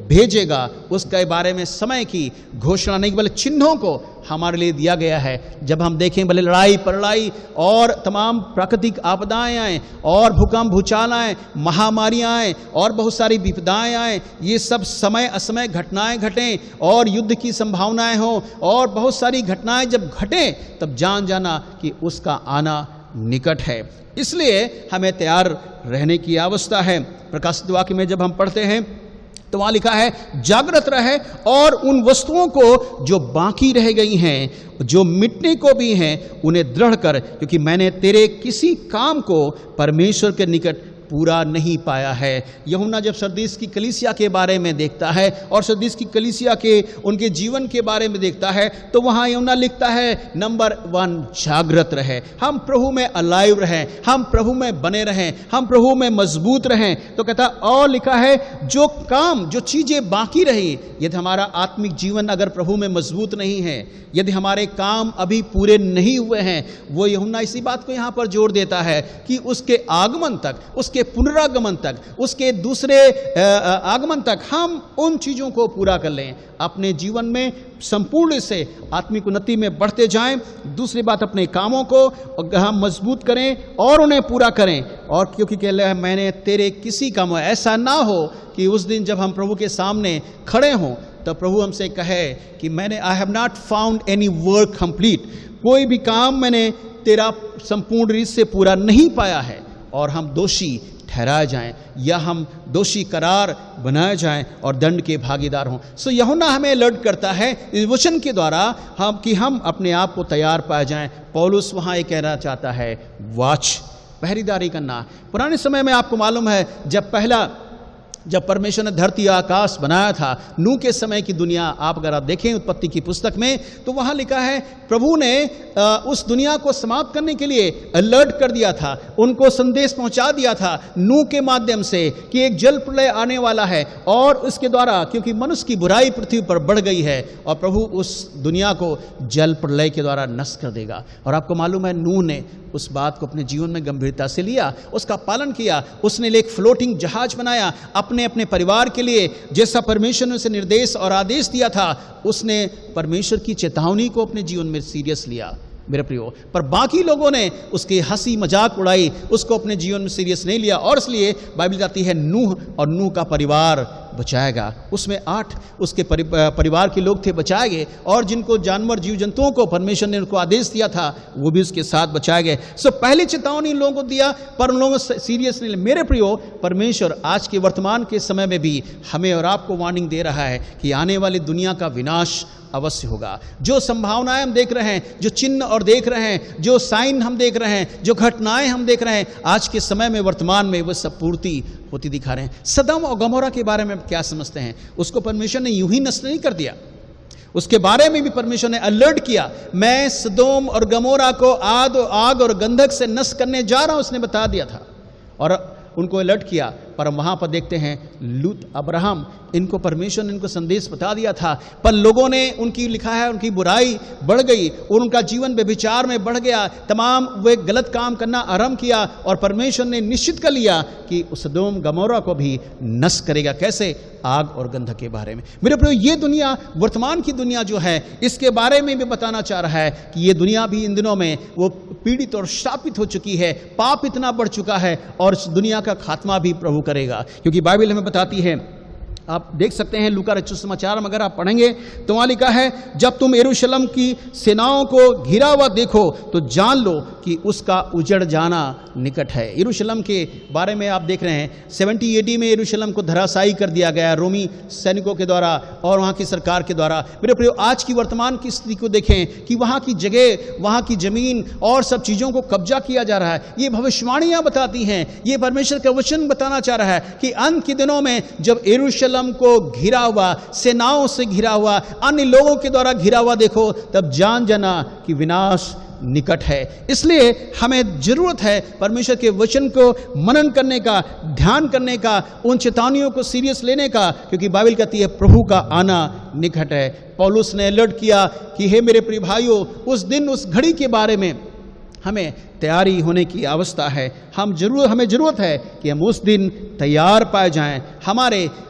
भेजेगा। उसके बारे में समय की घोषणा नहीं बल्कि चिन्हों को हमारे लिए दिया गया है। जब हम देखें भले लड़ाई परलड़ाई और तमाम प्राकृतिक आपदाएं आएँ और भूकंप भूचाल आएँ, महामारियाँ आएँ और बहुत सारी विपदाएं आएँ, ये सब समय असमय घटनाएं घटें और युद्ध की संभावनाएं हों और बहुत सारी घटनाएं जब घटें तब जान जाना कि उसका आना निकट है। इसलिए हमें तैयार रहने की आवश्यकता है। प्रकाशित वाक्य में जब हम पढ़ते हैं तो वहाँ लिखा है जागृत रहे और उन वस्तुओं को जो बाकी रह गई हैं, जो मिटने को भी हैं, उन्हें दृढ़ कर, क्योंकि मैंने तेरे किसी काम को परमेश्वर के निकट पूरा नहीं पाया है। यूहन्ना जब सरदीस की कलीसिया के बारे में देखता है और सरदीस की कलीसिया के उनके जीवन के बारे में देखता है तो वहाँ यूहन्ना लिखता है नंबर 1 जागृत रहे, हम प्रभु में अलाइव रहें, हम प्रभु में बने रहें, हम प्रभु में मजबूत रहें। तो कहता और लिखा है जो काम, जो चीज़ें बाकी रही, यदि हमारा आत्मिक जीवन अगर प्रभु में मजबूत नहीं है, यदि हमारे काम अभी पूरे नहीं हुए हैं, वो यूहन्ना इसी बात को यहाँ पर जोर देता है कि उसके आगमन तक, उसके पुनरागमन तक, उसके दूसरे आगमन तक हम उन चीज़ों को पूरा कर लें, अपने जीवन में संपूर्ण से आत्मिक उन्नति में बढ़ते जाएं। दूसरी बात, अपने कामों को हम मजबूत करें और उन्हें पूरा करें। और क्योंकि कह रहा है मैंने तेरे किसी काम, ऐसा ना हो कि उस दिन जब हम प्रभु के सामने खड़े हों तो प्रभु हमसे कहे कि मैंने I have not found any work complete, कोई भी काम मैंने तेरा संपूर्ण रीत से पूरा नहीं पाया है, और हम दोषी ठहराए जाएं या हम दोषी करार बनाए जाएं और दंड के भागीदार हों। सो यूहन्ना हमें अलर्ट करता है इस वचन के द्वारा हम अपने आप को तैयार पाए जाएं। पौलुस वहाँ ये कहना चाहता है वॉच, पहरेदारी करना। पुराने समय में आपको मालूम है जब परमेश्वर ने धरती आकाश बनाया था, नूह के समय की दुनिया आप अगर आप देखें उत्पत्ति की पुस्तक में तो वहाँ लिखा है प्रभु ने उस दुनिया को समाप्त करने के लिए अलर्ट कर दिया था, उनको संदेश पहुंचा दिया था नूह के माध्यम से कि एक जल प्रलय आने वाला है और उसके द्वारा, क्योंकि मनुष्य की बुराई पृथ्वी पर बढ़ गई है और प्रभु उस दुनिया को जल प्रलय के द्वारा नष्ट कर देगा। और आपको मालूम है नूह ने उस बात को अपने जीवन में गंभीरता से लिया, उसका पालन किया, उसने एक फ्लोटिंग जहाज बनाया, अपने अपने अपने परिवार के लिए जैसा परमेश्वर ने उसे निर्देश और आदेश दिया था, उसने परमेश्वर की चेतावनी को अपने जीवन में सीरियस लिया मेरे प्रियो। पर बाकी लोगों ने उसकी हंसी मजाक उड़ाई, उसको अपने जीवन में सीरियस नहीं लिया, और इसलिए बाइबल कहती है नूह और नूह का परिवार बचाएगा। उसमें 8 उसके परिवार के लोग थे बचाए गए, और जिनको जानवर जीव जंतुओं को परमेश्वर ने उनको आदेश दिया था वो भी उसके साथ बचाए गए। सो पहली चेतावनी लोगों को दिया, पर उन लोगों से सीरियस नहीं। मेरे प्रियो, परमेश्वर आज के वर्तमान के समय में भी हमें और आपको वार्निंग दे रहा है कि आने वाली दुनिया का विनाश अवश्य होगा। जो संभावनाएं हम देख रहे हैं, जो चिन्ह और देख रहे हैं, जो साइन हम देख रहे हैं, जो घटनाएं हम देख रहे हैं, आज के समय में वर्तमान में वो सब पूर्ति होती दिखा रहे हैं। सदम और गमोरा के बारे में क्या समझते हैं? उसको परमेश्वर ने यूं ही नष्ट नहीं कर दिया, उसके बारे में भी परमेश्वर ने अलर्ट किया। मैं सदोम और गमोरा को आग और गंधक से नष्ट करने जा रहा हूं, उसने बता दिया था और उनको अलर्ट किया। पर वहां पर देखते हैं लूत, अब्राहम, इनको परमेश्वर ने इनको संदेश बता दिया था, पर लोगों ने उनकी, लिखा है, उनकी बुराई बढ़ गई और उनका जीवन व्यभिचार में बढ़ गया। तमाम वे गलत काम करना आरंभ किया और परमेश्वर ने निश्चित कर लिया कि सदोम गमोरा को भी नष्ट करेगा। कैसे? आग और गंधक के बारे में। मेरे प्रियो, ये दुनिया, वर्तमान की दुनिया जो है, इसके बारे में भी बताना चाह रहा है कि ये दुनिया भी इन दिनों में वो पीड़ित और शापित हो चुकी है। पाप इतना बढ़ चुका है और इस दुनिया का खात्मा भी प्रभु करेगा, क्योंकि बाइबल हमें बताती है। आप देख सकते हैं लूका रचित समाचार में अगर आप पढ़ेंगे तो वहां लिखा है, जब तुम यरूशलेम की सेनाओं को घिरा हुआ देखो तो जान लो कि उसका उजड़ जाना निकट है। यरूशलेम के बारे में आप देख रहे हैं 70 AD में यरूशलेम को धराशायी कर दिया गया रोमी सैनिकों के द्वारा और वहां की सरकार के द्वारा। मेरे प्रियो, आज की वर्तमान की स्थिति को देखें कि वहां की जगह, वहां की जमीन और सब चीजों को कब्जा किया जा रहा है। ये भविष्यवाणियां बताती हैं, ये परमेश्वर का वचन बताना चाह रहा है कि अंत के दिनों में जब यरूशलेम को घिरा हुआ, सेनाओं से घिरा हुआ, अन्य लोगों के द्वारा घिरा हुआ देखो, तब जान जाना कि विनाश निकट है। इसलिए हमें जरूरत है परमेश्वर के वचन को मनन करने का, ध्यान करने का, उन चेतावनियों को सीरियस लेने का, क्योंकि बाइबल कहती है प्रभु का आना निकट है। पौलुस ने अलर्ट किया कि हे मेरे प्रिय भाइयों, उस दिन, उस घड़ी के बारे में हमें तैयारी होने की आवश्यकता है। हमें जरूरत है कि हम उस दिन तैयार पाए जाएं,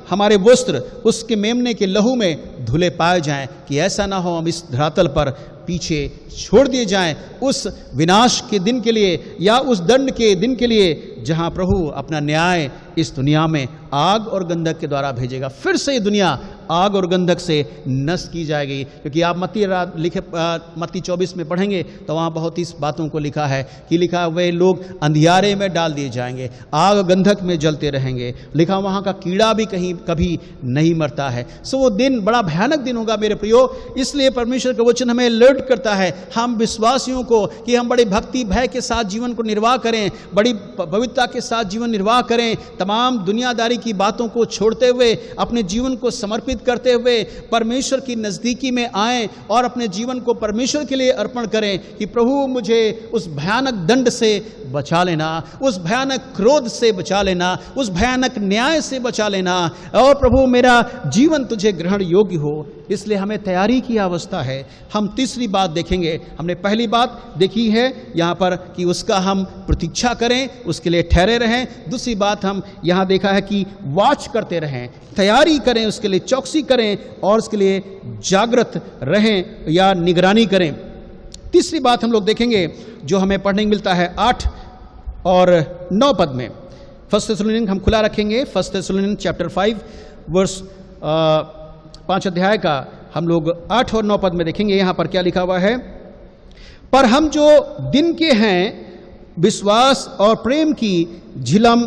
हमारे वस्त्र उसके मेमने के लहू में धुले पाए जाएं, कि ऐसा ना हो हम इस धरातल पर पीछे छोड़ दिए जाएं उस विनाश के दिन के लिए या उस दंड के दिन के लिए जहां प्रभु अपना न्याय इस दुनिया में आग और गंधक के द्वारा भेजेगा। फिर से ये दुनिया आग और गंधक से नष्ट की जाएगी, क्योंकि आप मत्ती 24 में पढ़ेंगे तो वहाँ बहुत ही बातों को लिखा है कि वे लोग अंधियारे में डाल दिए जाएंगे, आग गंधक में जलते रहेंगे। लिखा वहाँ का कीड़ा भी कभी नहीं मरता है। सो वो दिन बड़ा भयानक दिन होगा मेरे प्रियो। इसलिए परमेश्वर का वचन हमें अलर्ट करता है, हम विश्वासियों को, कि हम बड़े भक्ति भय के साथ जीवन को निर्वाह करें, बड़ी पवित्रता के साथ जीवन निर्वाह करें, तमाम दुनियादारी की बातों को छोड़ते हुए, अपने जीवन को समर्पित करते हुए परमेश्वर की नजदीकी में आएं और अपने जीवन को परमेश्वर के लिए अर्पण करें कि प्रभु मुझे उस भयानक दंड से बचा लेना, उस भयानक क्रोध से बचा लेना, उस भयानक न्याय से बचा लेना, और प्रभु मेरा जीवन तुझे ग्रहण योग्य हो। इसलिए हमें तैयारी की आवश्यकता है। हम तीसरी बात देखेंगे। हमने पहली बात देखी है यहाँ पर कि उसका हम प्रतीक्षा करें, उसके लिए ठहरे रहें। दूसरी बात हम यहाँ देखा है कि वॉच करते रहें, तैयारी करें, उसके लिए चौकसी करें और उसके लिए जागृत रहें या निगरानी करें। तीसरी बात हम लोग देखेंगे जो हमें पढ़ने को मिलता है 8 और 9 पद में। 1 थिस्सलुनीन हम खुला रखेंगे, 1 थिस्सलुनीन चैप्टर 5 वर्स 5 अध्याय का हम लोग 8 और 9 पद में देखेंगे। यहाँ पर क्या लिखा हुआ है, पर हम जो दिन के हैं विश्वास और प्रेम की झिलम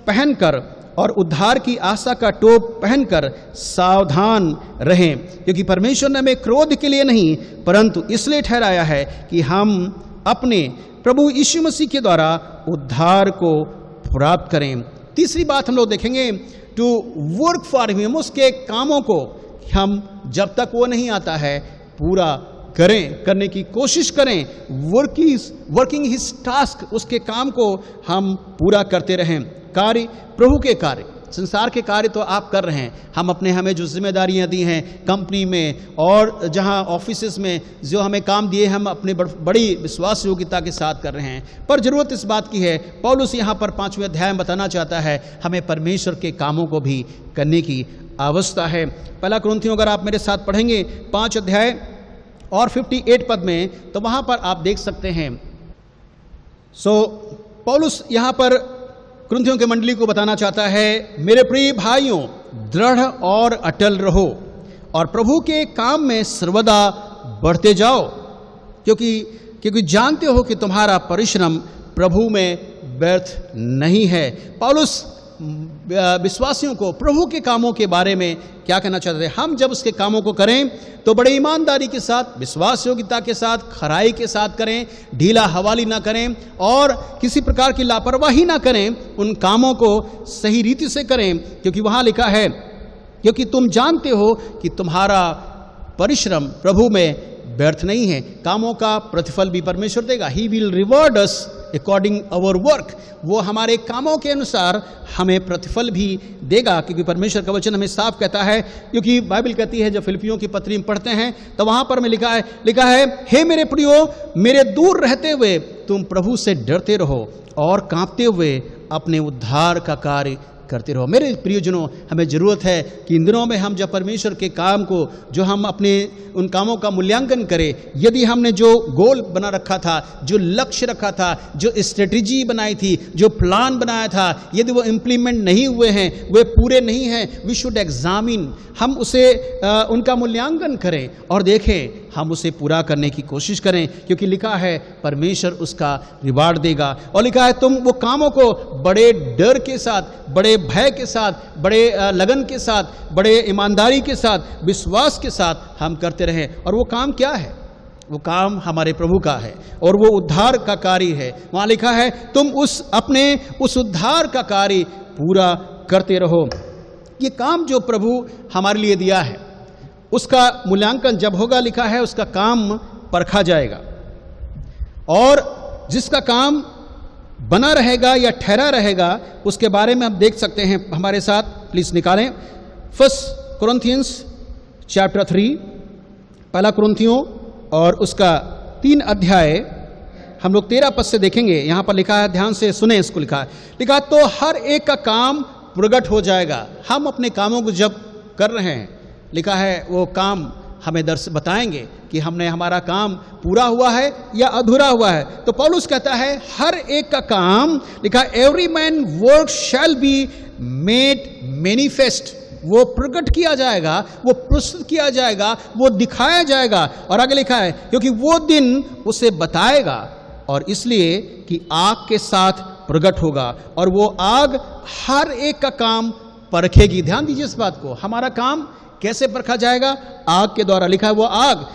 पहनकर और उद्धार की आशा का टोप पहनकर सावधान रहें, क्योंकि परमेश्वर ने हमें क्रोध के लिए नहीं परंतु इसलिए ठहराया है कि हम अपने प्रभु यीशु मसीह के द्वारा उद्धार को प्राप्त करें। तीसरी बात हम लोग देखेंगे, टू वर्क फॉर हिम, उसके कामों को हम जब तक वो नहीं आता है पूरा करने की कोशिश करें। वर्किंग हिज टास्क, उसके काम को हम पूरा करते रहें। कार्य, प्रभु के कार्य, संसार के कार्य तो आप कर रहे हैं, हमें जो जिम्मेदारियां दी हैं कंपनी में और जहां ऑफिसेज में जो हमें काम दिए हम अपने बड़ी विश्वास योग्यता के साथ कर रहे हैं। पर जरूरत इस बात की है, पौलुस यहाँ पर 5वें अध्याय में बताना चाहता है हमें परमेश्वर के कामों को भी करने की आवश्यकता है। पहला कुरिन्थियों अगर आप मेरे साथ पढ़ेंगे 5 अध्याय और 58 पद में, तो वहां पर आप देख सकते हैं। पौलुस यहाँ पर कुरिन्थियों के मंडली को बताना चाहता है, मेरे प्रिय भाइयों दृढ़ और अटल रहो और प्रभु के काम में सर्वदा बढ़ते जाओ, क्योंकि जानते हो कि तुम्हारा परिश्रम प्रभु में व्यर्थ नहीं है। पौलुस विश्वासियों को प्रभु के कामों के बारे में क्या कहना चाहते हैं? हम जब उसके कामों को करें तो बड़े ईमानदारी के साथ, विश्वास योग्यता के साथ, खराई के साथ करें, ढीला हवाली ना करें और किसी प्रकार की लापरवाही ना करें। उन कामों को सही रीति से करें, क्योंकि वहां लिखा है, क्योंकि तुम जानते हो कि तुम्हारा परिश्रम प्रभु में व्यर्थ नहीं है। कामों का प्रतिफल भी परमेश्वर देगा। ही will reward us according our work. वो हमारे कामों के अनुसार हमें प्रतिफल भी देगा, क्योंकि परमेश्वर का वचन हमें साफ कहता है। क्योंकि बाइबल कहती है, जब फिलिपियों की पत्री में पढ़ते हैं तो वहां पर में लिखा है हे मेरे प्रियो, मेरे दूर रहते हुए तुम प्रभु से डरते रहो और कांपते हुए अपने उद्धार का कार्य करते रहो। मेरे प्रियजनों, हमें जरूरत है कि इन दिनों में हम जब परमेश्वर के काम को, जो हम अपने उन कामों का मूल्यांकन करें, यदि हमने जो गोल बना रखा था, जो लक्ष्य रखा था, जो स्ट्रेटेजी बनाई थी, जो प्लान बनाया था, यदि वो इम्प्लीमेंट नहीं हुए हैं, वे पूरे नहीं हैं, वी शुड एग्जामिन। हम उसे उनका मूल्यांकन करें और देखें, हम उसे पूरा करने की कोशिश करें, क्योंकि लिखा है परमेश्वर उसका रिवार्ड देगा। और लिखा है तुम वो कामों को बड़े डर के साथ, बड़े भय के साथ, बड़े लगन के साथ, बड़े ईमानदारी के साथ, विश्वास के साथ हम करते रहें। और वो काम क्या है? वो काम हमारे प्रभु का है और वो उद्धार का कार्य है। वहां लिखा है तुम अपने उस उद्धार का कार्य पूरा करते रहो। ये काम जो प्रभु हमारे लिए दिया है, उसका मूल्यांकन जब होगा, लिखा है उसका काम परखा जाएगा। और जिसका काम बना रहेगा या ठहरा रहेगा, उसके बारे में हम देख सकते हैं। हमारे साथ प्लीज निकालें 1 कुरिन्थियंस चैप्टर 3, पहला कुरिन्थियों और उसका 3 अध्याय हम लोग 13 पद से देखेंगे। यहां पर लिखा है, ध्यान से सुने इसको। लिखा है तो हर एक का काम प्रगट हो जाएगा। हम अपने कामों को जब कर रहे हैं, लिखा है वो काम हमें बताएंगे कि हमारा काम पूरा हुआ है या अधूरा हुआ है। तो पौलुस कहता है हर एक का काम, लिखा every man work shall be made manifest. वो प्रकट किया जाएगा, वो प्रस्तुत किया जाएगा, वो दिखाया जाएगा। और आगे लिखा है क्योंकि वो दिन उसे बताएगा, और इसलिए कि आग के साथ प्रकट होगा और वो आग हर एक का काम परखेगी। ध्यान दीजिए इस बात को। हमारा काम कैसे परखा जाएगा? आग के द्वारा। लिखा है वो आग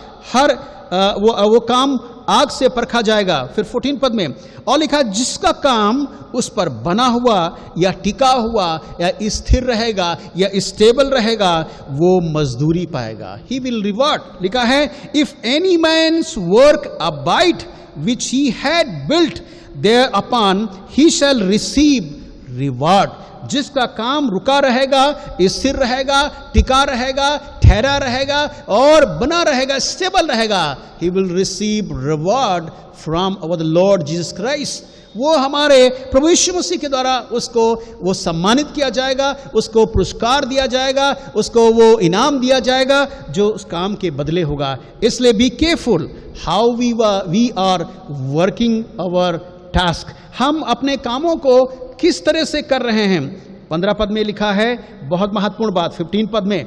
वो काम आग से परखा जाएगा। फिर 14 पद में और लिखा जिसका काम उस पर बना हुआ या टिका हुआ या स्थिर रहेगा या स्टेबल रहेगा, वो मजदूरी पाएगा। He will reward. लिखा है if any man's work abide which he had built thereupon he shall receive reward. जिसका काम रुका रहेगा, स्थिर रहेगा, टिका रहेगा, ठहरा रहेगा और बना रहेगा, स्टेबल रहेगा, he will receive reward from our Lord Jesus Christ. वो हमारे प्रभु यीशु मसीह के द्वारा उसको वो सम्मानित किया जाएगा, उसको पुरस्कार दिया जाएगा, उसको वो इनाम दिया जाएगा जो उस काम के बदले होगा। इसलिए be careful how we are working our task. हम अपने कामों को किस तरह से कर रहे हैं। 15 पद में लिखा है बहुत महत्वपूर्ण बात, 15 पद में,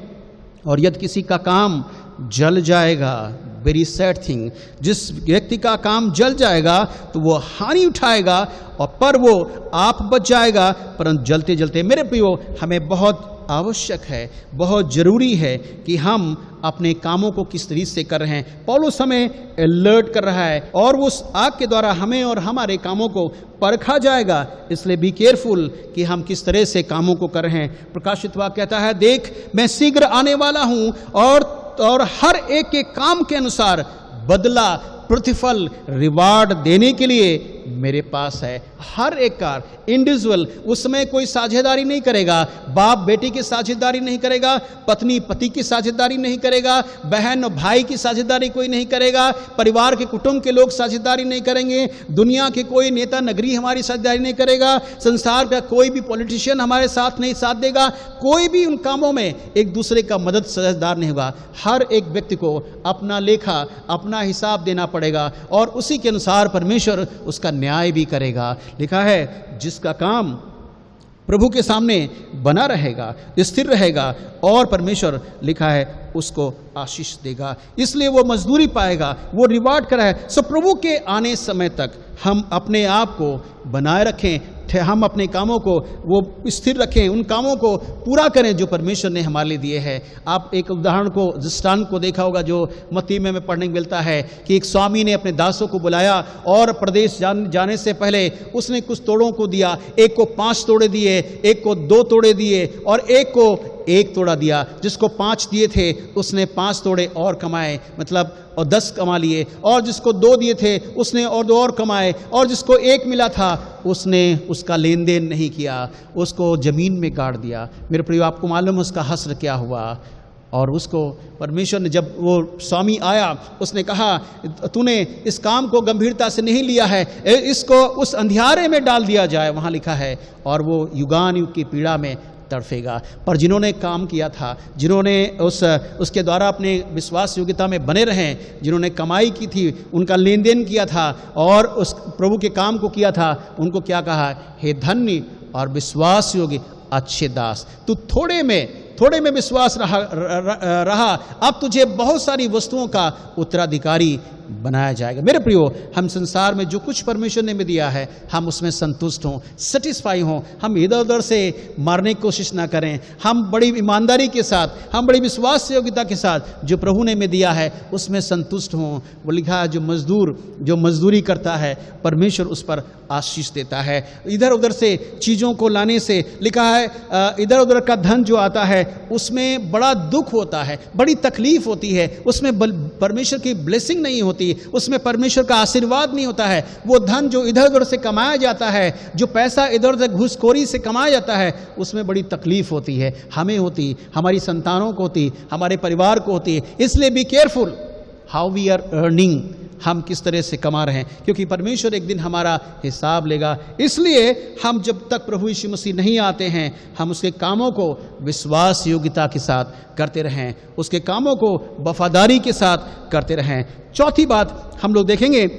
और यदि किसी का काम जल जाएगा, वेरी सैड थिंग, जिस व्यक्ति का काम जल जाएगा तो वो हानि उठाएगा और पर वो आप बच जाएगा, परंतु जलते जलते। मेरे प्रियो, हमें बहुत आवश्यक है, बहुत जरूरी है कि हम अपने कामों को किस तरीके से कर रहे हैं। पौलुस हमें अलर्ट कर रहा है और उस आग के द्वारा हमें और हमारे कामों को परखा जाएगा। इसलिए बी केयरफुल कि हम किस तरह से कामों को कर रहे हैं। प्रकाशित वाक्य कहता है देख मैं शीघ्र आने वाला हूं और हर एक के काम के अनुसार बदला, प्रतिफल, रिवार्ड देने के लिए मेरे पास है। हर एक का इंडिविजुअल, उसमें कोई साझेदारी नहीं करेगा, बाप बेटी की साझेदारी नहीं करेगा, पत्नी पति की साझेदारी नहीं करेगा, बहन और भाई की साझेदारी कोई नहीं करेगा, परिवार के कुटुंब के लोग साझेदारी नहीं करेंगे, दुनिया के कोई नेता नगरी हमारी साझेदारी नहीं करेगा, संसार का कोई भी पॉलिटिशियन हमारे साथ नहीं साथ देगा, कोई भी उन कामों में एक दूसरे का मदद साझेदार नहीं होगा। हर एक व्यक्ति को अपना लेखा, अपना हिसाब देना पड़ेगा और उसी के अनुसार परमेश्वर उसका न्याय भी करेगा। लिखा है जिसका काम प्रभु के सामने बना रहेगा, स्थिर रहेगा और परमेश्वर लिखा है उसको आशीष देगा, इसलिए वो मजदूरी पाएगा, वो रिवार्ड करा है। सो प्रभु के आने समय तक हम अपने आप को बनाए रखें, हम अपने कामों को वो स्थिर रखें, उन कामों को पूरा करें जो परमेश्वर ने हमारे लिए दिए हैं। आप एक उदाहरण को, दृष्टांत को देखा होगा जो मत्ती में पढ़ने को मिलता है कि एक स्वामी ने अपने दासों को बुलाया और प्रदेश जाने से पहले उसने कुछ तोड़ों को दिया, एक को 5 तोड़े दिए, एक को 2 तोड़े दिए और एक को 1 तोड़ा दिया। जिसको 5 दिए थे उसने 5 तोड़े और कमाए, मतलब और 10 कमा लिए, और जिसको 2 दिए थे उसने और 2 और कमाए, और जिसको 1 मिला था उसने उसका लेन देन नहीं किया, उसको जमीन में गाड़ दिया। मेरे प्रिय, आपको मालूम है उसका हश्र क्या हुआ? और उसको परमेश्वर ने, जब वो स्वामी आया, उसने कहा तूने इस काम को गंभीरता से नहीं लिया है, इसको उस अंधियारे में डाल दिया जाए, वहाँ लिखा है, और वो युगान युग की पीड़ा में तड़फेगा। पर जिन्होंने काम किया था, जिन्होंने उसके द्वारा अपने विश्वास योग्यता में बने रहें, जिन्होंने कमाई की थी, उनका लेन देन किया था और उस प्रभु के काम को किया था, उनको क्या कहा? हे धन्य और विश्वास योग्य अच्छे दास, तू थोड़े में विश्वास रहा, अब तुझे बहुत सारी वस्तुओं का उत्तराधिकारी बनाया जाएगा। मेरे प्रियो, हम संसार में जो कुछ परमेश्वर ने हमें दिया है, हम उसमें संतुष्ट हों, सेटिस्फाई हों, हम इधर उधर से मारने की कोशिश ना करें, हम बड़ी ईमानदारी के साथ, हम बड़ी विश्वास योग्यता के साथ जो प्रभु ने हमें दिया है उसमें संतुष्ट हों। वो लिखा है जो मजदूरी करता है परमेश्वर उस पर आशीष देता है। इधर उधर से चीज़ों को लाने से, लिखा है इधर उधर का धन जो आता है उसमें बड़ा दुख होता है, बड़ी तकलीफ होती है, उसमें परमेश्वर की ब्लेसिंग नहीं होती, उसमें परमेश्वर का आशीर्वाद नहीं होता है। वो धन जो इधर उधर से कमाया जाता है, जो पैसा इधर उधर घूसखोरी से कमाया जाता है, उसमें बड़ी तकलीफ होती है, हमें होती, हमारी संतानों को होती, हमारे परिवार को होती। इसलिए be careful how we are earning, हम किस तरह से कमा रहे हैं, क्योंकि परमेश्वर एक दिन हमारा हिसाब लेगा। इसलिए हम जब तक प्रभु यीशु मसीह नहीं आते हैं, हम उसके कामों को विश्वास योग्यता के साथ करते रहें, उसके कामों को वफादारी के साथ करते रहें। चौथी बात हम लोग देखेंगे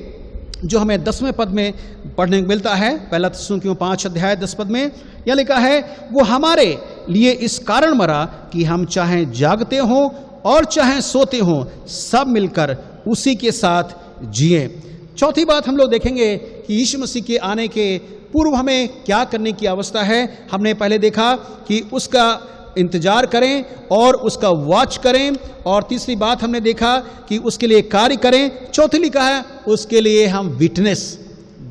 जो हमें 10वें पद में पढ़ने को मिलता है, पहला थिस्सलुनीकियों 5 अध्याय 10 पद में यह लिखा है, वो हमारे लिए इस कारण मरा कि हम चाहे जागते हों और चाहे सोते हों, सब मिलकर उसी के साथ जिए। चौथी बात हम लोग देखेंगे कि यीशु मसीह के आने के पूर्व हमें क्या करने की आवश्यकता है। हमने पहले देखा कि उसका इंतजार करें और उसका वॉच करें, और तीसरी बात हमने देखा कि उसके लिए कार्य करें। चौथी लिखा है उसके लिए हम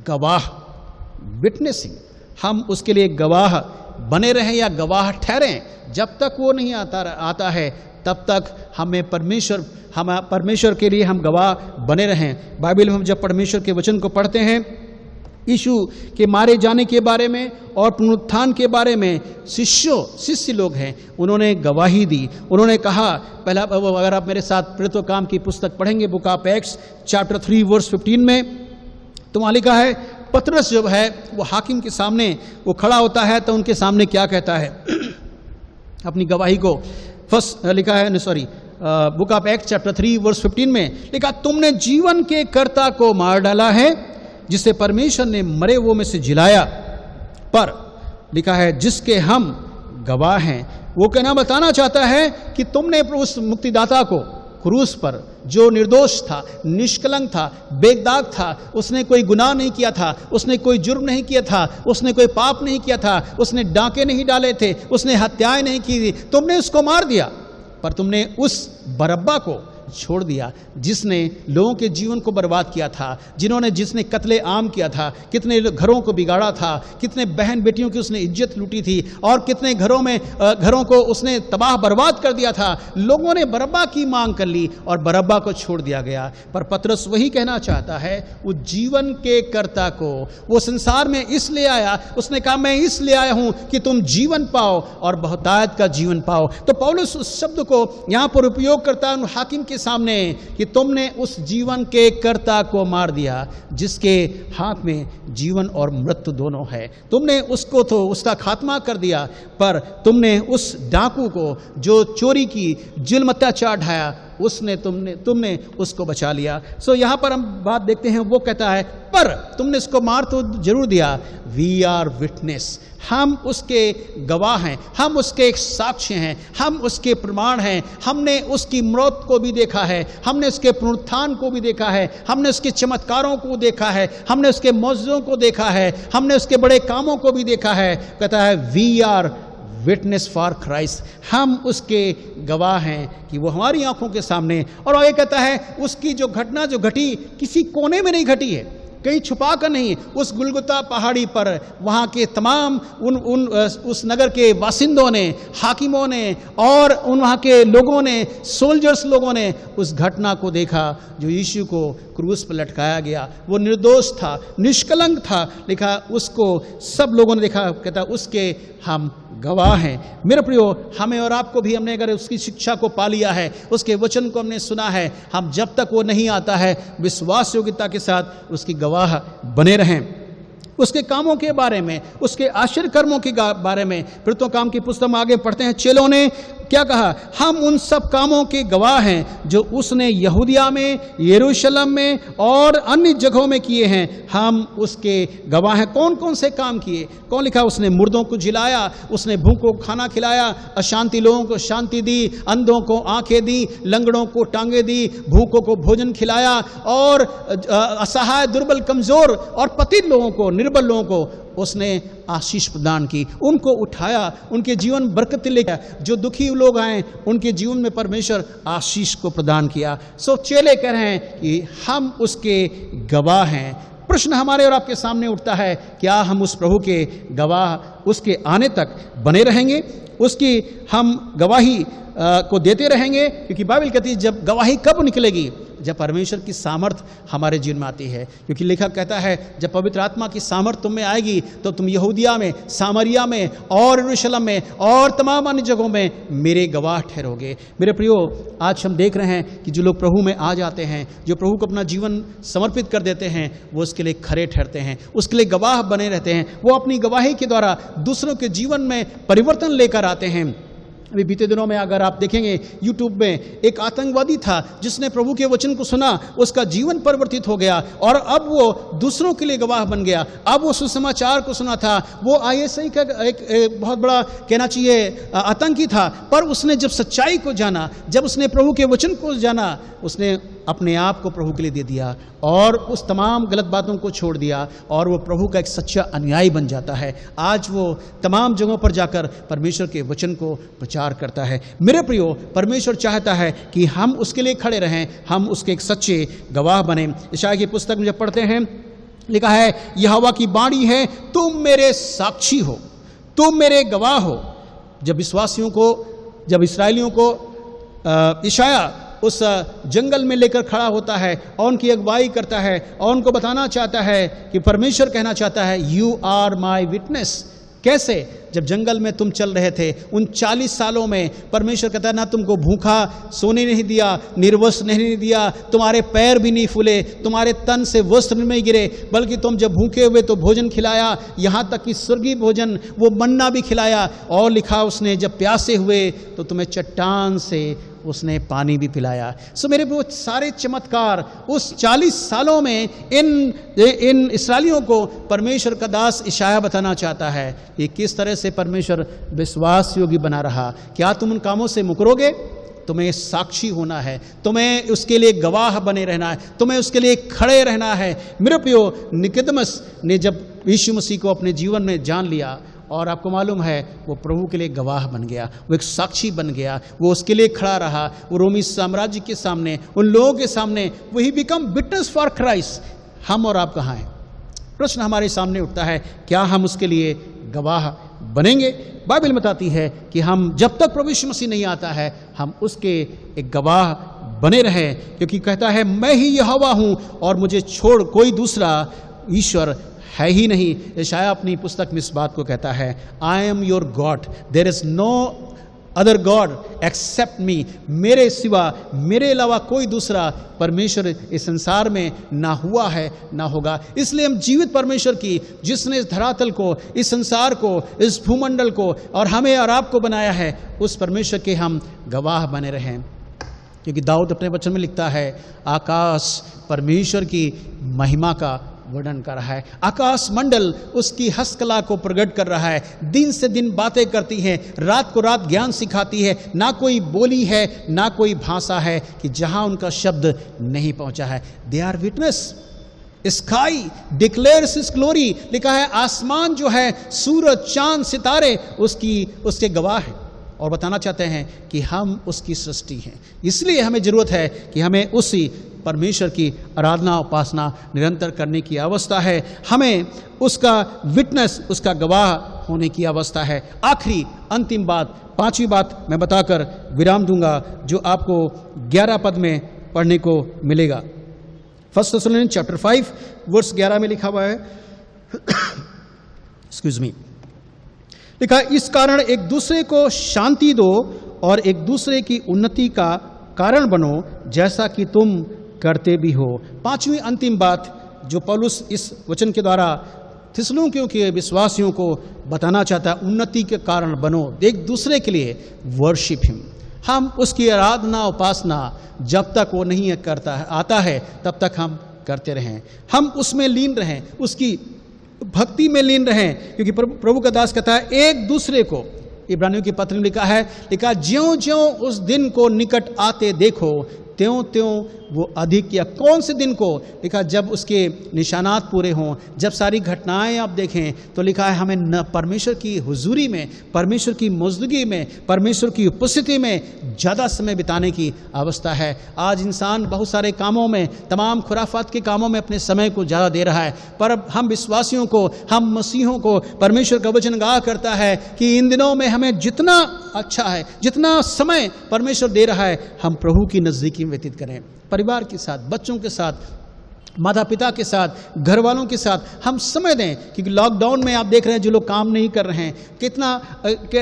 गवाह, विटनेसिंग, हम उसके लिए गवाह बने रहें या गवाह ठहरें। जब तक वो नहीं आता है तब तक हमें परमेश्वर के लिए हम गवाह बने रहें। बाइबल में हम जब परमेश्वर के वचन को पढ़ते हैं, यीशु के मारे जाने के बारे में और पुनरुत्थान के बारे में शिष्य लोग हैं, उन्होंने गवाही दी। उन्होंने कहा, पहला अगर आप मेरे साथ प्रेरितों काम की पुस्तक पढ़ेंगे, book of Acts chapter 3 verse 15 में, तो वहाँ लिखा है पतरस जब है वो हाकिम के सामने वो खड़ा होता है तो उनके सामने क्या कहता है अपनी गवाही को। फर्स्ट लिखा है, book of Act chapter 3 verse 15 में लिखा, तुमने जीवन के कर्ता को मार डाला है जिसे परमेश्वर ने मरे हुओं में से जिलाया, पर लिखा है जिसके हम गवाह हैं। वो कहना बताना चाहता है कि तुमने उस मुक्तिदाता को क्रूस पर, जो निर्दोष था, निष्कलंक था, बेदाग था, उसने कोई गुनाह नहीं किया था, उसने कोई जुर्म नहीं किया था, उसने कोई पाप नहीं किया था, उसने डांके नहीं डाले थे, उसने हत्याएं नहीं की थी, तुमने उसको मार दिया। पर तुमने उस बरअब्बा को छोड़ दिया, जिसने लोगों के जीवन को बर्बाद किया था, जिसने कत्ले आम किया था, कितने घरों को बिगाड़ा था, कितने बहन बेटियों की उसने इज्जत लूटी थी और कितने घरों को उसने तबाह बर्बाद कर दिया था। लोगों ने बरअब्बा की मांग कर ली और बरअब्बा को छोड़ दिया गया। पर पतरस वही कहना चाहता है, वो जीवन के कर्ता को वो संसार में इसलिए आया, उसने कहा मैं इसलिए आया हूं कि तुम जीवन पाओ और बहुतायत का जीवन पाओ। तो पौलुस उस शब्द को यहां पर उपयोग करता है उन हाकिम के सामने कि तुमने उस जीवन के कर्ता को मार दिया जिसके हाथ में जीवन और मृत्यु दोनों है। तुमने उसको तो उसका खात्मा कर दिया, पर तुमने उस डाकू को जो चोरी की, जुल्म अत्याचार ढाया, तुमने उसको बचा लिया। सो यहां पर हम बात देखते हैं, वो कहता है पर तुमने इसको मार तो जरूर दिया। वी आर विटनेस, हम उसके गवाह हैं, हम उसके एक साक्ष्य हैं, हम उसके प्रमाण हैं। हमने उसकी मौत को भी देखा है, हमने उसके पुनरुत्थान को भी देखा है, हमने उसके चमत्कारों को देखा है, हमने उसके मौजूदों को देखा है, हमने उसके बड़े कामों को भी देखा है। कहता है we are witness for Christ, हम उसके गवाह हैं कि वो हमारी आंखों के सामने। और आगे कहता है उसकी जो घटना जो घटी किसी कोने में नहीं घटी है, कहीं छुपा कर नहीं, उस गुलगुता पहाड़ी पर वहाँ के तमाम उस नगर के बासिंदों ने, हाकिमों ने और वहाँ के लोगों ने, सोल्जर्स लोगों ने उस घटना को देखा जो यीशु को क्रूस पर लटकाया गया। वो निर्दोष था, निष्कलंक था, लिखा उसको सब लोगों ने देखा। कहता उसके हम गवाह हैं। मेरे प्रियो, हमें और आपको भी, हमने अगर उसकी शिक्षा को पा लिया है, उसके वचन को हमने सुना है, हम जब तक वो नहीं आता है विश्वास योग्यता के साथ उसकी गवाह बने रहें। उसके कामों के बारे में, उसके आश्चर्य कर्मों के बारे में फिर तो काम की पुस्तक में आगे पढ़ते हैं, चेलों ने क्या कहा, हम उन सब कामों के गवाह हैं जो उसने यहूदिया में, यरूशलेम में और अन्य जगहों में किए हैं। हम उसके गवाह हैं। कौन कौन से काम किए? कौन लिखा? उसने मुर्दों को जिलाया, उसने भूखों को खाना खिलाया, अशांति लोगों को शांति दी, अंधों को आंखें दी, लंगड़ों को टांगे दी, भूखों को भोजन खिलाया और असहाय, दुर्बल, कमजोर और पतित लोगों को, निर्बल लोगों को उसने आशीष प्रदान की, उनको उठाया, उनके जीवन बरकत लेकर, जो दुखी लोग आए उनके जीवन में परमेश्वर आशीष को प्रदान किया। सो चेले कह रहे हैं कि हम उसके गवाह हैं। प्रश्न हमारे और आपके सामने उठता है, क्या हम उस प्रभु के गवाह उसके आने तक बने रहेंगे? उसकी हम गवाही को देते रहेंगे? क्योंकि बाइबल कहती है जब गवाही कब निकलेगी? जब परमेश्वर की सामर्थ हमारे जीवन में आती है। क्योंकि लेखक कहता है जब पवित्र आत्मा की सामर्थ तुम में आएगी तो तुम यहूदिया में, सामरिया में और यरूशलेम में और तमाम अन्य जगहों में मेरे गवाह ठहरोगे। मेरे प्रियो, आज हम देख रहे हैं कि जो लोग प्रभु में आ जाते हैं, जो प्रभु को अपना जीवन समर्पित कर देते हैं, वो उसके लिए खरे ठहरते हैं, उसके लिए गवाह बने रहते हैं। वो अपनी गवाही के द्वारा दूसरों के जीवन में परिवर्तन लेकर आते हैं। अभी बीते दिनों में अगर आप देखेंगे यूट्यूब में, एक आतंकवादी था जिसने प्रभु के वचन को सुना, उसका जीवन परिवर्तित हो गया और अब वो दूसरों के लिए गवाह बन गया। अब वो सुसमाचार को सुना था, वो ISI का एक बहुत बड़ा कहना चाहिए आतंकी था, पर उसने जब सच्चाई को जाना, जब उसने प्रभु के वचन को जाना, उसने अपने आप को प्रभु के लिए दे दिया और उस तमाम गलत बातों को छोड़ दिया और वो प्रभु का एक सच्चा अनुयायी बन जाता है। आज वो तमाम जगहों पर जाकर परमेश्वर के वचन को प्रचार करता है। मेरे प्रियो, परमेश्वर चाहता है कि हम उसके लिए खड़े रहें, हम उसके एक सच्चे गवाह बने। यशायाह की पुस्तक में जब पढ़ते हैं, लिखा है यहोवा की वाणी है, तुम मेरे साक्षी हो, तुम मेरे गवाह हो। जब विश्वासियों को, जब इस्राएलियों को यशायाह उस जंगल में लेकर खड़ा होता है और उनकी अगुवाई करता है और उनको बताना चाहता है कि परमेश्वर कहना चाहता है यू आर माई विटनेस। कैसे? जब जंगल में तुम चल रहे थे उन 40 सालों में परमेश्वर कहता है ना तुमको भूखा सोने नहीं दिया, निर्वस्त्र नहीं दिया, तुम्हारे पैर भी नहीं फूले, तुम्हारे तन से वस्त्र नहीं गिरे, बल्कि तुम जब भूखे हुए तो भोजन खिलाया, यहाँ तक कि स्वर्गीय भोजन वो मन्ना भी खिलाया। और लिखा उसने जब प्यासे हुए तो तुम्हें चट्टान से उसने पानी भी पिलाया। सो मेरे वो सारे चमत्कार उस 40 सालों में इन इस्राएलियों को परमेश्वर का दास यशायाह बताना चाहता है कि किस तरह से परमेश्वर विश्वास योग्य बना रहा। क्या तुम उन कामों से मुकरोगे? तुम्हें साक्षी होना है, तुम्हें उसके लिए गवाह बने रहना है, तुम्हें उसके लिए खड़े रहना है। मेरे प्रियो, निकोदेमुस ने जब यीशु मसीह को अपने जीवन में जान लिया और आपको मालूम है वो प्रभु के लिए गवाह बन गया, वो एक साक्षी बन गया, वो उसके लिए खड़ा रहा, वो रोमी साम्राज्य के सामने, उन लोगों के सामने वो he become witness for Christ. हम और आप कहाँ हैं? प्रश्न हमारे सामने उठता है, क्या हम उसके लिए गवाह बनेंगे? बाइबल बताती है कि हम जब तक प्रभु यीशु मसीह नहीं आता है हम उसके एक गवाह बने रहें, क्योंकि कहता है मैं ही यहोवा हूं और मुझे छोड़ कोई दूसरा ईश्वर है ही नहीं। यशायाह अपनी पुस्तक में इस बात को कहता है, I am your God, there is no other God except me. मेरे सिवा, मेरे अलावा कोई दूसरा परमेश्वर इस संसार में ना हुआ है ना होगा। इसलिए हम जीवित परमेश्वर की, जिसने इस धरातल को, इस संसार को, इस भूमंडल को और हमें और आपको बनाया है, उस परमेश्वर के हम गवाह बने रहें। क्योंकि दाऊद अपने वचन में लिखता है, आकाश परमेश्वर की महिमा का वर्णन कर रहा है, आकाश मंडल उसकी हस्तकला को प्रकट कर रहा है, दिन से दिन बातें करती हैं, रात को रात ज्ञान सिखाती है। ना कोई बोली है ना कोई भाषा है कि जहां उनका शब्द नहीं पहुंचा है। They are witness, sky declares his glory, लिखा है आसमान जो है, सूरज चांद सितारे उसके गवाह हैं और बताना चाहते हैं कि हम उसकी सृष्टि हैं। इसलिए हमें जरूरत है कि हमें उसी परमेश्वर की आराधना उपासना निरंतर करने की अवस्था है। हमें उसका विटनेस, उसका गवाह होने की अवस्था है। आखिरी अंतिम बात, पांचवी बात मैं बताकर विराम दूंगा, जो आपको 11 पद में पढ़ने को मिलेगा। 1 थेसलोनियंस चैप्टर 5 वर्स 11 में लिखा हुआ है एक्सक्यूज मी, लिखा, इस कारण एक दूसरे को शांति दो और एक दूसरे की उन्नति का कारण बनो, जैसा कि तुम करते भी हो। पांचवी अंतिम बात जो पौलुस इस वचन के द्वारा थिस्सलुनीकियों के विश्वासियों को बताना चाहता है, उन्नति के कारण बनो, एक दूसरे के लिए वर्शिप हिम। हम उसकी आराधना उपासना जब तक वो नहीं करता है, आता है, तब तक हम करते रहें, हम उसमें लीन रहें, उसकी भक्ति में लीन रहें। क्योंकि प्रभु का दास कहता है, एक दूसरे को, इब्रानियों की पत्र में लिखा ज्यों ज्यों उस दिन को निकट आते देखो, त्यों त्यों वो अधिक, या कौन से दिन को? लिखा जब उसके निशानात पूरे हों, जब सारी घटनाएं आप देखें, तो लिखा है हमें न परमेश्वर की हुजूरी में, परमेश्वर की मौजूदगी में, परमेश्वर की उपस्थिति में ज़्यादा समय बिताने की अवस्था है। आज इंसान बहुत सारे कामों में, तमाम खुराफात के कामों में अपने समय को ज़्यादा दे रहा है, पर हम विश्वासियों को, हम मसीहों को परमेश्वर का वचन गाह करता है कि इन दिनों में हमें जितना अच्छा है, जितना समय परमेश्वर दे रहा है, हम प्रभु की नज़दीकी में व्यतीत करें, परिवार के साथ, बच्चों के साथ, माता पिता के साथ, घर वालों के साथ हम समय दें। क्योंकि लॉकडाउन में आप देख रहे हैं जो लोग काम नहीं कर रहे हैं,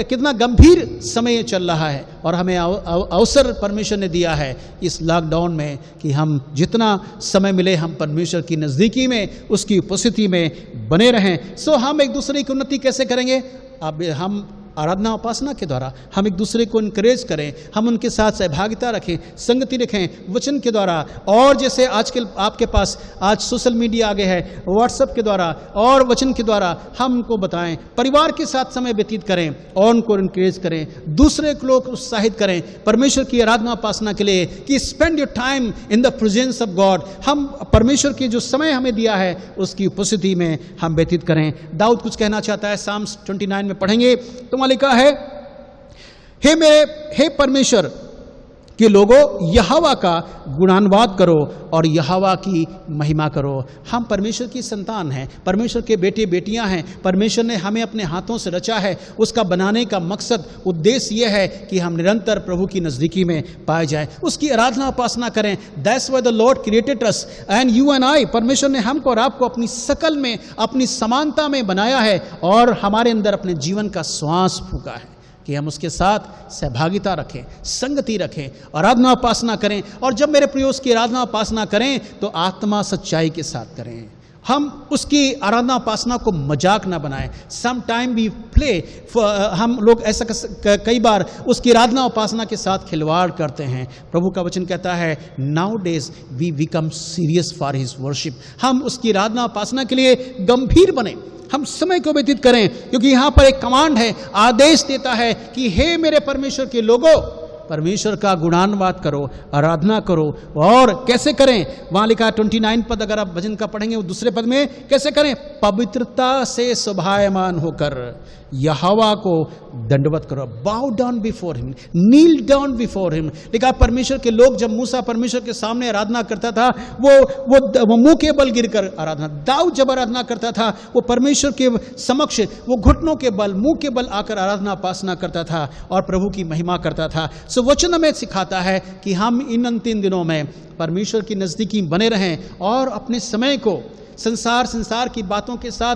कितना गंभीर समय चल रहा है, और हमें अवसर परमेश्वर ने दिया है इस लॉकडाउन में कि हम जितना समय मिले हम परमेश्वर की नज़दीकी में, उसकी उपस्थिति में बने रहें। सो हम एक दूसरे की उन्नति कैसे करेंगे? अब हम आराधना उपासना के द्वारा हम एक दूसरे को इनकरेज करें, हम उनके साथ सहभागिता रखें, संगति रखें वचन के द्वारा। और जैसे आजकल आपके पास आज सोशल मीडिया आ गया है, व्हाट्सएप के द्वारा और वचन के द्वारा हम उनको बताएं, परिवार के साथ समय व्यतीत करें और उनको इनकरेज करें, दूसरे को लोग उत्साहित करें परमेश्वर की आराधना उपासना के लिए, कि spend your time in the presence of God. हम परमेश्वर की जो समय हमें दिया है उसकी उपस्थिति में हम व्यतीत करें। दाऊद कुछ कहना चाहता है, साम्स 29 में पढ़ेंगे तो लिखा है, हे परमेश्वर के लोगों, यहोवा का गुणानुवाद करो और यहोवा की महिमा करो। हम परमेश्वर की संतान हैं, परमेश्वर के बेटे बेटियां हैं, परमेश्वर ने हमें अपने हाथों से रचा है। उसका बनाने का मकसद, उद्देश्य यह है कि हम निरंतर प्रभु की नज़दीकी में पाए जाएं, उसकी आराधना उपासना करें। That's why the Lord created us and you and I. परमेश्वर ने हमको और आपको अपनी शकल में, अपनी समानता में बनाया है और हमारे अंदर अपने जीवन का श्वास फूंका है कि हम उसके साथ सहभागिता रखें, संगति रखें, आराधना उपासना करें। और जब मेरे प्रियो उसकी आराधना उपासना करें तो आत्मा सच्चाई के साथ करें। हम उसकी आराधना उपासना को मजाक ना बनाएं। सम टाइम वी प्ले, हम लोग ऐसा कई बार उसकी आराधना उपासना के साथ खिलवाड़ करते हैं। प्रभु का वचन कहता है, nowadays we become serious for his worship. हम उसकी आराधना उपासना के लिए गंभीर बने, हम समय को व्यतीत करें, क्योंकि यहाँ पर एक कमांड है, आदेश देता है कि हे मेरे परमेश्वर के लोगों, परमेश्वर का गुणानुवाद करो, आराधना करो। और कैसे करें? वहां लिखा 29 पद, अगर आप भजन का पढ़ेंगे वो दूसरे पद में कैसे करें? पवित्रता से शोभायमान होकर। यहोवा को दंडवत करो, बाउ डाउन बिफोर हिम, नील डाउन बिफोर हिम। लिखा परमेश्वर के लोग, जब मूसा परमेश्वर के सामने आराधना करता था, वो मुंह के बल गिरकर आराधना, दाऊद जब आराधना करता था वो परमेश्वर के समक्ष वो घुटनों के बल, मुंह के बल आकर आराधना उपासना करता था और प्रभु की महिमा करता था। सो वचन हमें सिखाता है कि हम इन अंतिम दिनों में परमेश्वर की नजदीकी बने रहें और अपने समय को संसार की बातों के साथ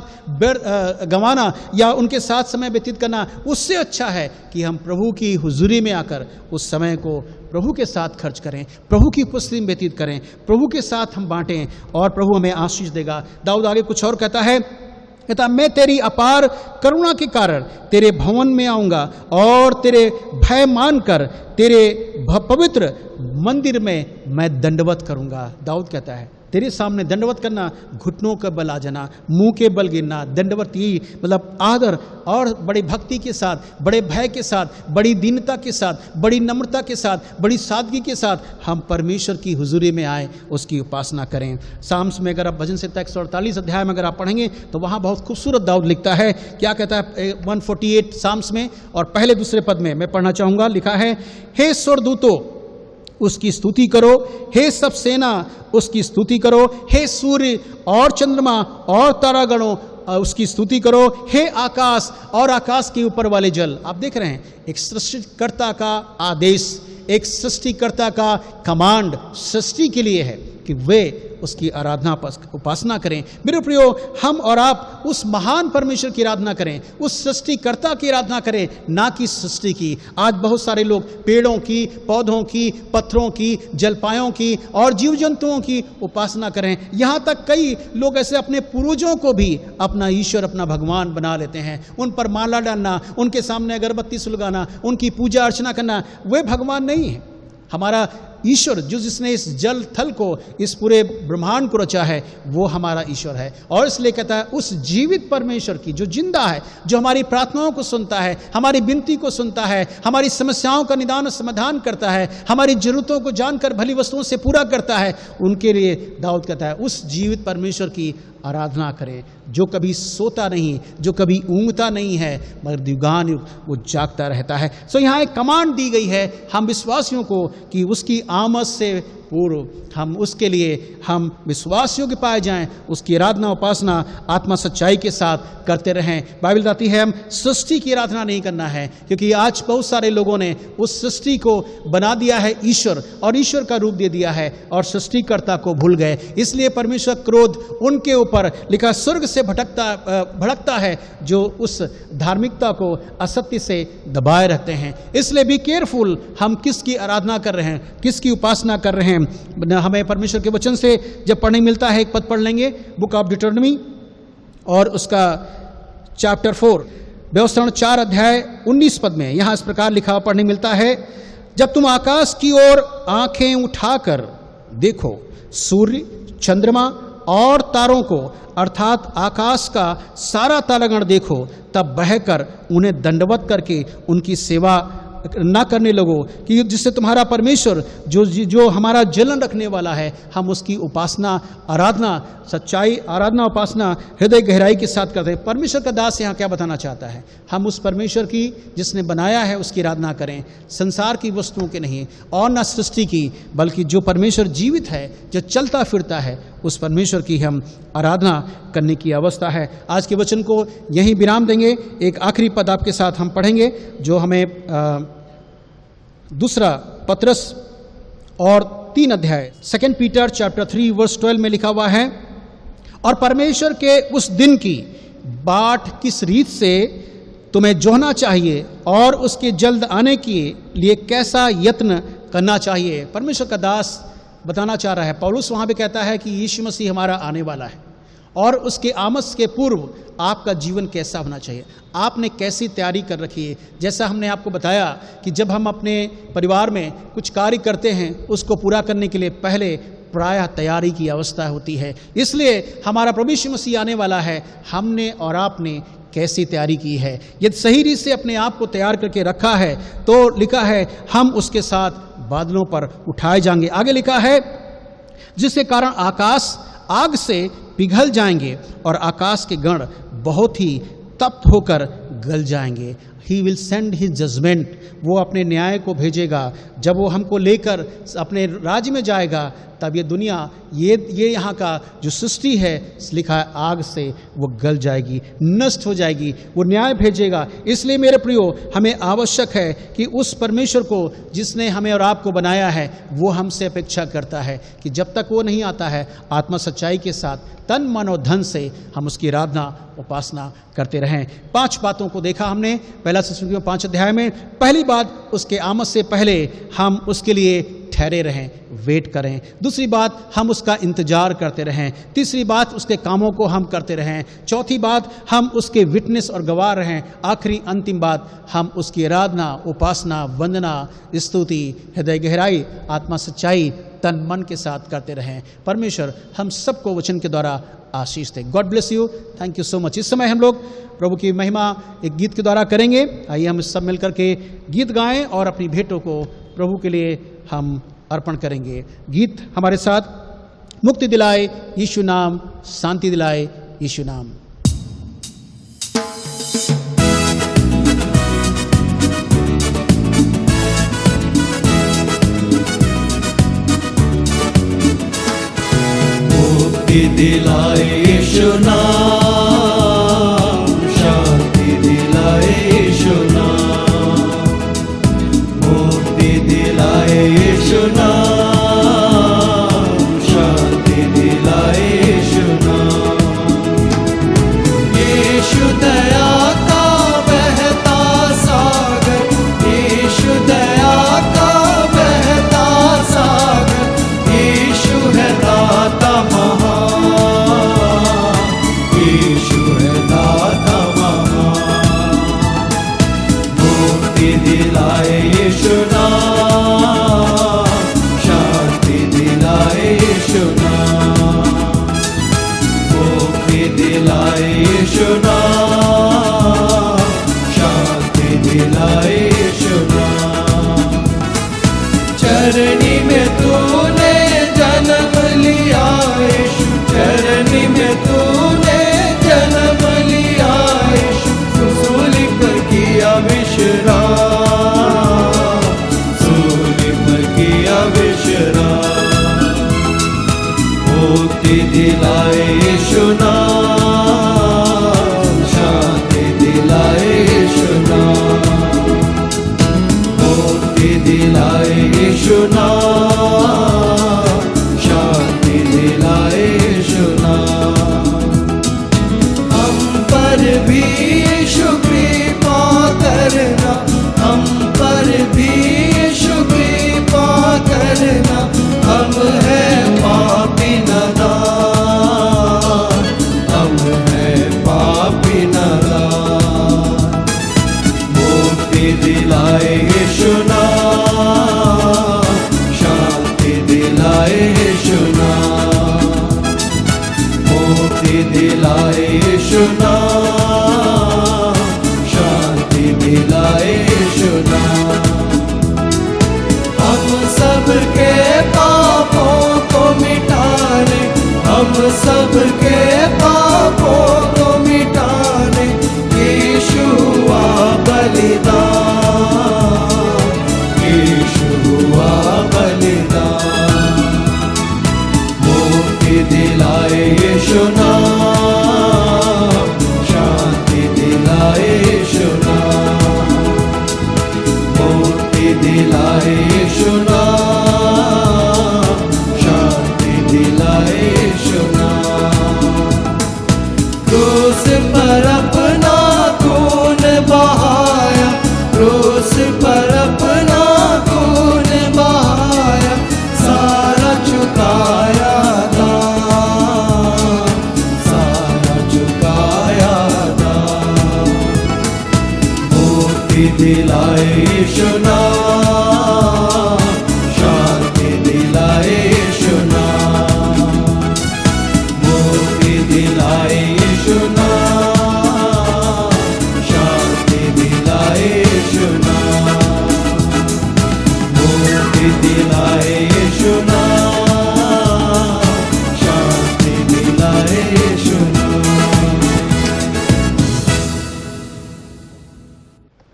गंवाना या उनके साथ समय व्यतीत करना, उससे अच्छा है कि हम प्रभु की हुजूरी में आकर उस समय को प्रभु के साथ खर्च करें, प्रभु की उपस्थिति में व्यतीत करें, प्रभु के साथ हम बांटें और प्रभु हमें आशीष देगा। दाऊद आगे कुछ और कहता है, मैं तेरी अपार करुणा के कारण तेरे भवन में आऊँगा और तेरे भय मानकर तेरे पवित्र मंदिर में मैं दंडवत करूँगा। दाऊद कहता है तेरे सामने दंडवत करना, घुटनों का बल आ जाना, मुंह के बल गिरना, दंडवत ही मतलब आदर और बड़ी भक्ति के साथ, बड़े भय के साथ, बड़ी दीनता के साथ, बड़ी नम्रता के साथ, बड़ी सादगी के साथ हम परमेश्वर की हुजूरी में आए, उसकी उपासना करें। साम्स में अगर आप भजन संहिता 148 अध्याय में अगर आप पढ़ेंगे तो वहाँ बहुत खूबसूरत दाऊद लिखता है। क्या कहता है 148 साम्स में और पहले दूसरे पद में मैं पढ़ना चाहूँगा। लिखा है, हे स्वर्गदूतों उसकी स्तुति करो, हे सब सेना उसकी स्तुति करो, हे सूर्य और चंद्रमा और तारागणों उसकी स्तुति करो, हे आकाश और आकाश के ऊपर वाले जल। आप देख रहे हैं एक सृष्टिकर्ता का आदेश, एक सृष्टिकर्ता का कमांड सृष्टि के लिए है कि वे उसकी आराधना उपासना करें। मेरे प्रियो, हम और आप उस महान परमेश्वर की आराधना करें, उस सृष्टिकर्ता की आराधना करें, ना कि सृष्टि की। आज बहुत सारे लोग पेड़ों की, पौधों की, पत्थरों की, जलपायों की और जीव जंतुओं की उपासना करें। यहाँ तक कई लोग ऐसे अपने पूर्वजों को भी अपना ईश्वर, अपना भगवान बना लेते हैं। उन पर माला डालना, उनके सामने अगरबत्ती सुलगाना, उनकी पूजा अर्चना करना, वे भगवान नहीं है। हमारा ईश्वर जिसने इस जल थल को, इस पूरे ब्रह्मांड को रचा है, वो हमारा ईश्वर है। और इसलिए कहता है उस जीवित परमेश्वर की जो जिंदा है, जो हमारी प्रार्थनाओं को सुनता है, हमारी विनती को सुनता है, हमारी समस्याओं का निदान और समाधान करता है, हमारी जरूरतों को जानकर भली वस्तुओं से पूरा करता है, उनके लिए दाऊद कहता है उस जीवित परमेश्वर की आराधना करें, जो कभी सोता नहीं, जो कभी ऊँगता नहीं है, मगर युगानुयुग वो जागता रहता है। सो यहाँ एक कमांड दी गई है हम विश्वासियों को कि उसकी आमद से पूर्व हम उसके लिए हम विश्वासियों के पाए जाएं, उसकी आराधना उपासना आत्मा सच्चाई के साथ करते रहें। बाइबल बताती है हम सृष्टि की आराधना नहीं करना है, क्योंकि आज बहुत सारे लोगों ने उस सृष्टि को बना दिया है ईश्वर और ईश्वर का रूप दे दिया है और सृष्टिकर्ता को भूल गए। इसलिए परमेश्वर क्रोध उनके ऊपर, लिखा स्वर्ग से भड़कता है जो उस धार्मिकता को असत्य से दबाए रहते हैं। इसलिए बी केयरफुल, हम किसकी आराधना कर रहे हैं, किसकी उपासना कर रहे हैं। हमें परमेश्वर के वचन से जब पढ़ने मिलता है, एक पद पढ़ लेंगे बुक ऑफ डिटरनमी और उसका चैप्टर 4 व्यवस्थापन 4 अध्याय 19 पद में यहां इस प्रकार लिखा पढ़ने मिलता है, जब तुम आकाश की ओर आंखें उठाकर देखो, सूर्य, चंद्रमा और तारों को अर्थात आकाश का सारा तारागण देखो, तब बहकर उन्हें दंडवत करके उनकी सेवा ना करने लगो, कि जिससे तुम्हारा परमेश्वर जो हमारा जलन रखने वाला है, हम उसकी उपासना आराधना सच्चाई आराधना उपासना हृदय गहराई के साथ करते हैं। परमेश्वर का दास यहाँ क्या बताना चाहता है, हम उस परमेश्वर की जिसने बनाया है उसकी आराधना करें, संसार की वस्तुओं के नहीं और न सृष्टि की, बल्कि जो परमेश्वर जीवित है, जो चलता फिरता है, उस परमेश्वर की हम आराधना करने की अवस्था है। आज के वचन को यहीं विराम देंगे। एक आखिरी पद आपके साथ हम पढ़ेंगे जो हमें दूसरा पत्रस और 3 अध्याय 2 पीटर चैप्टर 3 वर्स 12 में लिखा हुआ है, और परमेश्वर के उस दिन की बाट किस रीत से तुम्हें जोहना चाहिए और उसके जल्द आने के लिए कैसा यत्न करना चाहिए। परमेश्वर का दास बताना चाह रहा है। पौलुस वहाँ पे कहता है कि यीशु मसीह हमारा आने वाला है और उसके आमद के पूर्व आपका जीवन कैसा होना चाहिए, आपने कैसी तैयारी कर रखी है। जैसा हमने आपको बताया कि जब हम अपने परिवार में कुछ कार्य करते हैं, उसको पूरा करने के लिए पहले प्रायः तैयारी की अवस्था होती है। इसलिए हमारा प्रभु यीशु मसीह आने वाला है, हमने और आपने कैसी तैयारी की है। यदि सही रीत से अपने आप को तैयार करके रखा है तो लिखा है हम उसके साथ बादलों पर उठाए जाएंगे। आगे लिखा है जिसके कारण आकाश आग से पिघल जाएंगे और आकाश के गण बहुत ही तप्त होकर गल जाएंगे। He will send his judgment, वो अपने न्याय को भेजेगा। जब वो हमको लेकर अपने राज्य में जाएगा तब ये दुनिया, ये यहाँ का जो सृष्टि है लिखा है आग से वो गल जाएगी, नष्ट हो जाएगी, वो न्याय भेजेगा। इसलिए मेरे प्रियो, हमें आवश्यक है कि उस परमेश्वर को जिसने हमें और आपको बनाया है वो हमसे अपेक्षा करता है कि जब तक वो नहीं आता है आत्मा सच्चाई के साथ तन मन और धन से हम उसकी आराधना उपासना करते रहें। 5 बातों को देखा हमने पहला थिस्सलुनीकियों 5 अध्याय में। पहली बात, उसके आमद से पहले हम उसके लिए ठहरे रहें, वेट करें। दूसरी बात, हम उसका इंतजार करते रहें। तीसरी बात, उसके कामों को हम करते रहें। चौथी बात, हम उसके विटनेस और गवाह रहें। आखिरी अंतिम बात, हम उसकी आराधना उपासना वंदना स्तुति हृदय गहराई आत्मा सच्चाई तन मन के साथ करते रहें। परमेश्वर हम सबको वचन के द्वारा आशीष दे। God bless you, thank you so much. इस समय हम लोग प्रभु की महिमा एक गीत के द्वारा करेंगे। आइए हम सब मिलकर के गीत गाएं और अपनी भेंटों को प्रभु के लिए हम अर्पण करेंगे। गीत हमारे साथ, मुक्ति दिलाए यीशु नाम, शांति दिलाए यीशु नाम। मुक्ति दिलाए यीशु नाम, शांति दिलाए यीशु नाम। मुक्ति दिलाए यीशु नाम, शांति दिलाए यीशु नाम। यीशु दया का बहता सागर, यीशु दया का बहता सागर, यीशु है दाता दिलाए यीशु नाम, शांति दिलाए यीशु नाम। मुक्ति दिलाए यीशु नाम, शांति दिलाए यीशु नाम। चरनी में तूने जन्म लिया यीशु, चरनी में तूने जन्म लिया यीशु। सूली पर किया विश्राम, सूली पर किया विश्राम। मुक्ति दिलाए यीशु नाम, शांति दिलाए यीशु नाम। मुक्ति दिलाए यीशु नाम, शांति दिलाए यीशु नाम। हम पर भी यीशु कृपा करना, हम पर भी यीशु कृपा करना। हम है पापी नादान,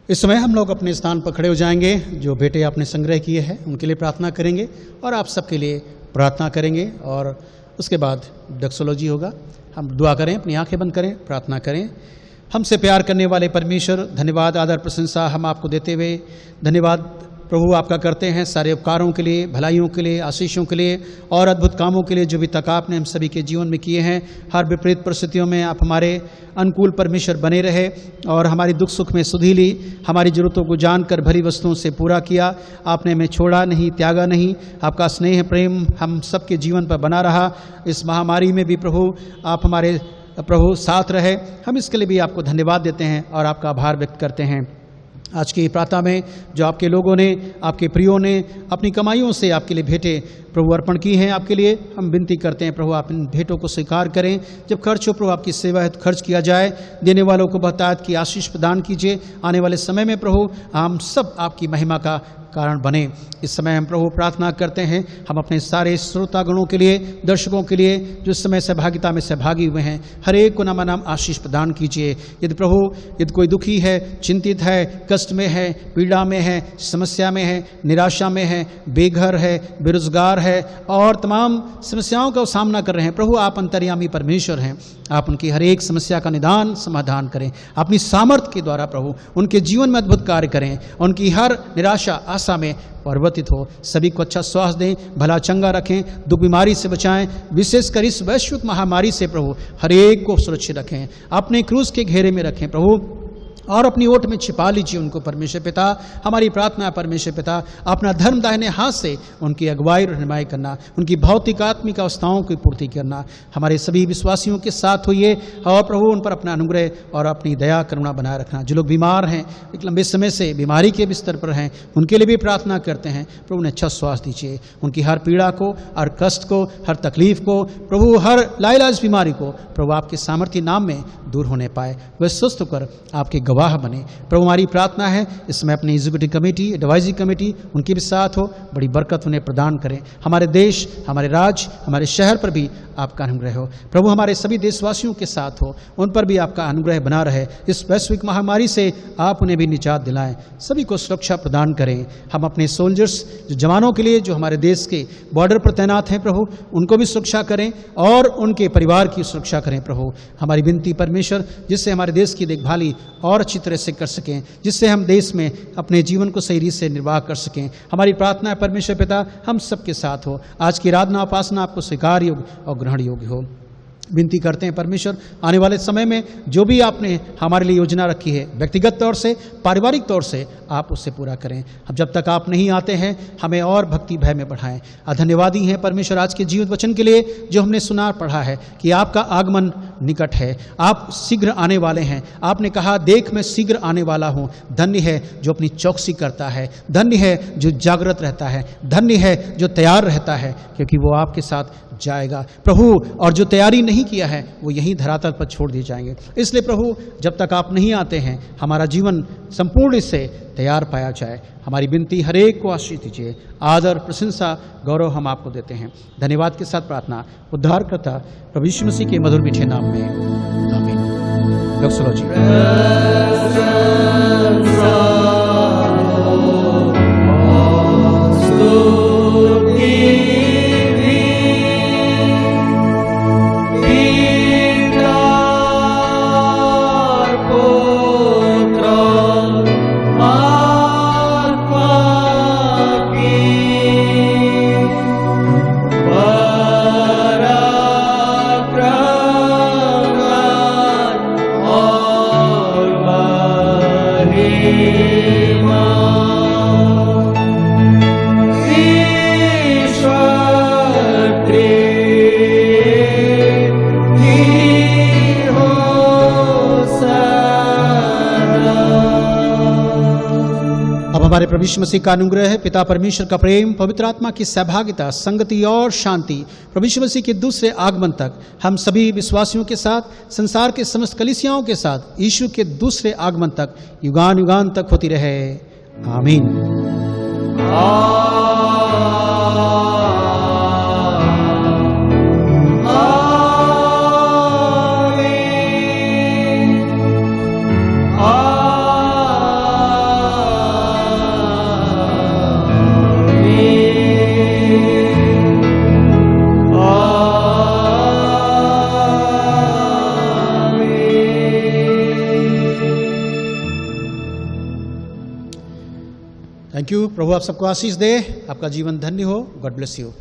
इस समय हम लोग अपने स्थान पर खड़े हो जाएंगे। जो बेटे आपने संग्रह किए हैं उनके लिए प्रार्थना करेंगे और आप सबके लिए प्रार्थना करेंगे और उसके बाद डक्सोलॉजी होगा। हम दुआ करें, अपनी आंखें बंद करें, प्रार्थना करें। हमसे प्यार करने वाले परमेश्वर, धन्यवाद, आदर, प्रशंसा हम आपको देते हुए धन्यवाद प्रभु आपका करते हैं सारे उपकारों के लिए, भलाइयों के लिए, आशीषों के लिए और अद्भुत कामों के लिए जो भी तक आपने हम सभी के जीवन में किए हैं। हर विपरीत परिस्थितियों में आप हमारे अनुकूल परमेश्वर बने रहे और हमारी दुख सुख में सुधि ली, हमारी ज़रूरतों को जानकर भरी वस्तुओं से पूरा किया। आपने हमें छोड़ा नहीं, त्यागा नहीं। आपका स्नेह प्रेम हम सबके जीवन पर बना रहा। इस महामारी में भी प्रभु आप हमारे प्रभु साथ रहे। हम इसके लिए भी आपको धन्यवाद देते हैं और आपका आभार व्यक्त करते हैं। आज की प्रार्थना में जो आपके लोगों ने, आपके प्रियों ने अपनी कमाइयों से आपके लिए भेंटें प्रभु अर्पण की हैं, आपके लिए हम विनती करते हैं प्रभु आप इन भेंटों को स्वीकार करें। जब खर्च हो प्रभु आपकी सेवा है तो खर्च किया जाए। देने वालों को बहुतायत की आशीष प्रदान कीजिए। आने वाले समय में प्रभु हम सब आपकी महिमा का कारण बने। इस समय हम प्रभु प्रार्थना करते हैं, हम अपने सारे श्रोतागणों के लिए, दर्शकों के लिए जो इस समय सहभागिता में सहभागी हुए हैं, हर एक को नाम नाम आशीष प्रदान कीजिए। यदि प्रभु यदि कोई दुखी है, चिंतित है, कष्ट में है, पीड़ा में है, समस्या में है, निराशा में है, बेघर है, बेरोजगार है और तमाम समस्याओं का सामना कर रहे हैं, प्रभु आप अंतर्यामी परमेश्वर हैं। आप उनकी हर एक समस्या का निदान समाधान करें। अपनी सामर्थ्य के द्वारा प्रभु उनके जीवन में अद्भुत कार्य करें। उनकी हर निराशा आशा में परिवर्तित हो। सभी को अच्छा स्वास्थ्य दें, भला चंगा रखें, दुख बीमारी से बचाएं। विशेषकर इस वैश्विक महामारी से प्रभु हर एक को सुरक्षित रखें, अपने क्रूस के घेरे में रखें प्रभु और अपनी ओट में छिपा लीजिए उनको। परमेश्वर पिता हमारी प्रार्थना है, परमेश्वर पिता अपना धर्म दाहिने हाथ से उनकी अगुवाई और रहनुमाई करना, उनकी भौतिक आत्मिक अवस्थाओं की पूर्ति करना। हमारे सभी विश्वासियों के साथ होइए और प्रभु उन पर अपना अनुग्रह और अपनी दया करुणा बनाए रखना। जो लोग बीमार हैं, एक लंबे समय से बीमारी के बिस्तर पर हैं, उनके लिए भी प्रार्थना करते हैं प्रभु उन्हें अच्छा स्वास्थ्य दीजिए। उनकी हर पीड़ा को, हर कष्ट को, हर तकलीफ को प्रभु, हर लाइलाज बीमारी को प्रभु आपके सामर्थ्य नाम में दूर होने पाए, वह स्वस्थ होकर आपके गवाह बने। प्रभु हमारी प्रार्थना है इस समय अपनी एग्जीक्यूटिव कमेटी, एडवाइजरी कमेटी उनके भी साथ हो, बड़ी बरकत उन्हें प्रदान करें। हमारे देश, हमारे राज्य, हमारे शहर पर भी आपका अनुग्रह हो प्रभु। हमारे सभी देशवासियों के साथ हो, उन पर भी आपका अनुग्रह बना रहे। इस वैश्विक महामारी से आप उन्हें भी निजात दिलाएं, सभी को सुरक्षा प्रदान करें। हम अपने सोल्जर्स, जो जवानों के लिए जो हमारे देश के बॉर्डर पर तैनात हैं प्रभु, उनको भी सुरक्षा करें और उनके परिवार की सुरक्षा करें प्रभु। हमारी विनती परमेश्वर, जिससे हमारे देश की देखभाली और अच्छी तरह से कर सकें, जिससे हम देश में अपने जीवन को सही रीत से निर्वाह कर सकें। हमारी प्रार्थना है परमेश्वर पिता हम सबके साथ हो। आज की आराधना उपासना आपको स्वीकार योग्य और ग्रहण योग्य हो। विनती करते हैं परमेश्वर आने वाले समय में जो भी आपने हमारे लिए योजना रखी है, व्यक्तिगत तौर से, पारिवारिक तौर से, आप उससे पूरा करें। अब जब तक आप नहीं आते हैं हमें और भक्ति भय में बढ़ाएं। धन्यवादी हैं परमेश्वर आज के जीवित वचन के लिए जो हमने सुना पढ़ा है कि आपका आगमन निकट है, आप शीघ्र आने वाले हैं। आपने कहा देख मैं शीघ्र आने वाला हूँ। धन्य है जो अपनी चौकसी करता है, धन्य है जो जागृत रहता है, धन्य है जो तैयार रहता है, क्योंकि वो आपके साथ जाएगा प्रभु। और जो तैयारी नहीं किया है वो यहीं धरातल पर छोड़ दिए जाएंगे। इसलिए प्रभु जब तक आप नहीं आते हैं हमारा जीवन संपूर्ण इससे तैयार पाया जाए। हमारी विनती हर एक को आशीष दीजिए। आदर, प्रशंसा, गौरव हम आपको देते हैं। धन्यवाद के साथ प्रार्थना उद्धारकर्ता प्रभु यीशु मसीह के मधुर मीठे नाम में, आमीन। डॉक्टर हमारे प्रभु यीशु मसीह का अनुग्रह है, पिता परमेश्वर का प्रेम, पवित्र आत्मा की सहभागिता, संगति और शांति प्रभु यीशु मसीह के दूसरे आगमन तक हम सभी विश्वासियों के साथ, संसार के समस्त कलीसियाओं के साथ, यीशु के दूसरे आगमन तक युगान युगान तक होती रहे। आमीन। Thank you. प्रभु आप सबको आशीष दे, आपका जीवन धन्य हो। God bless you.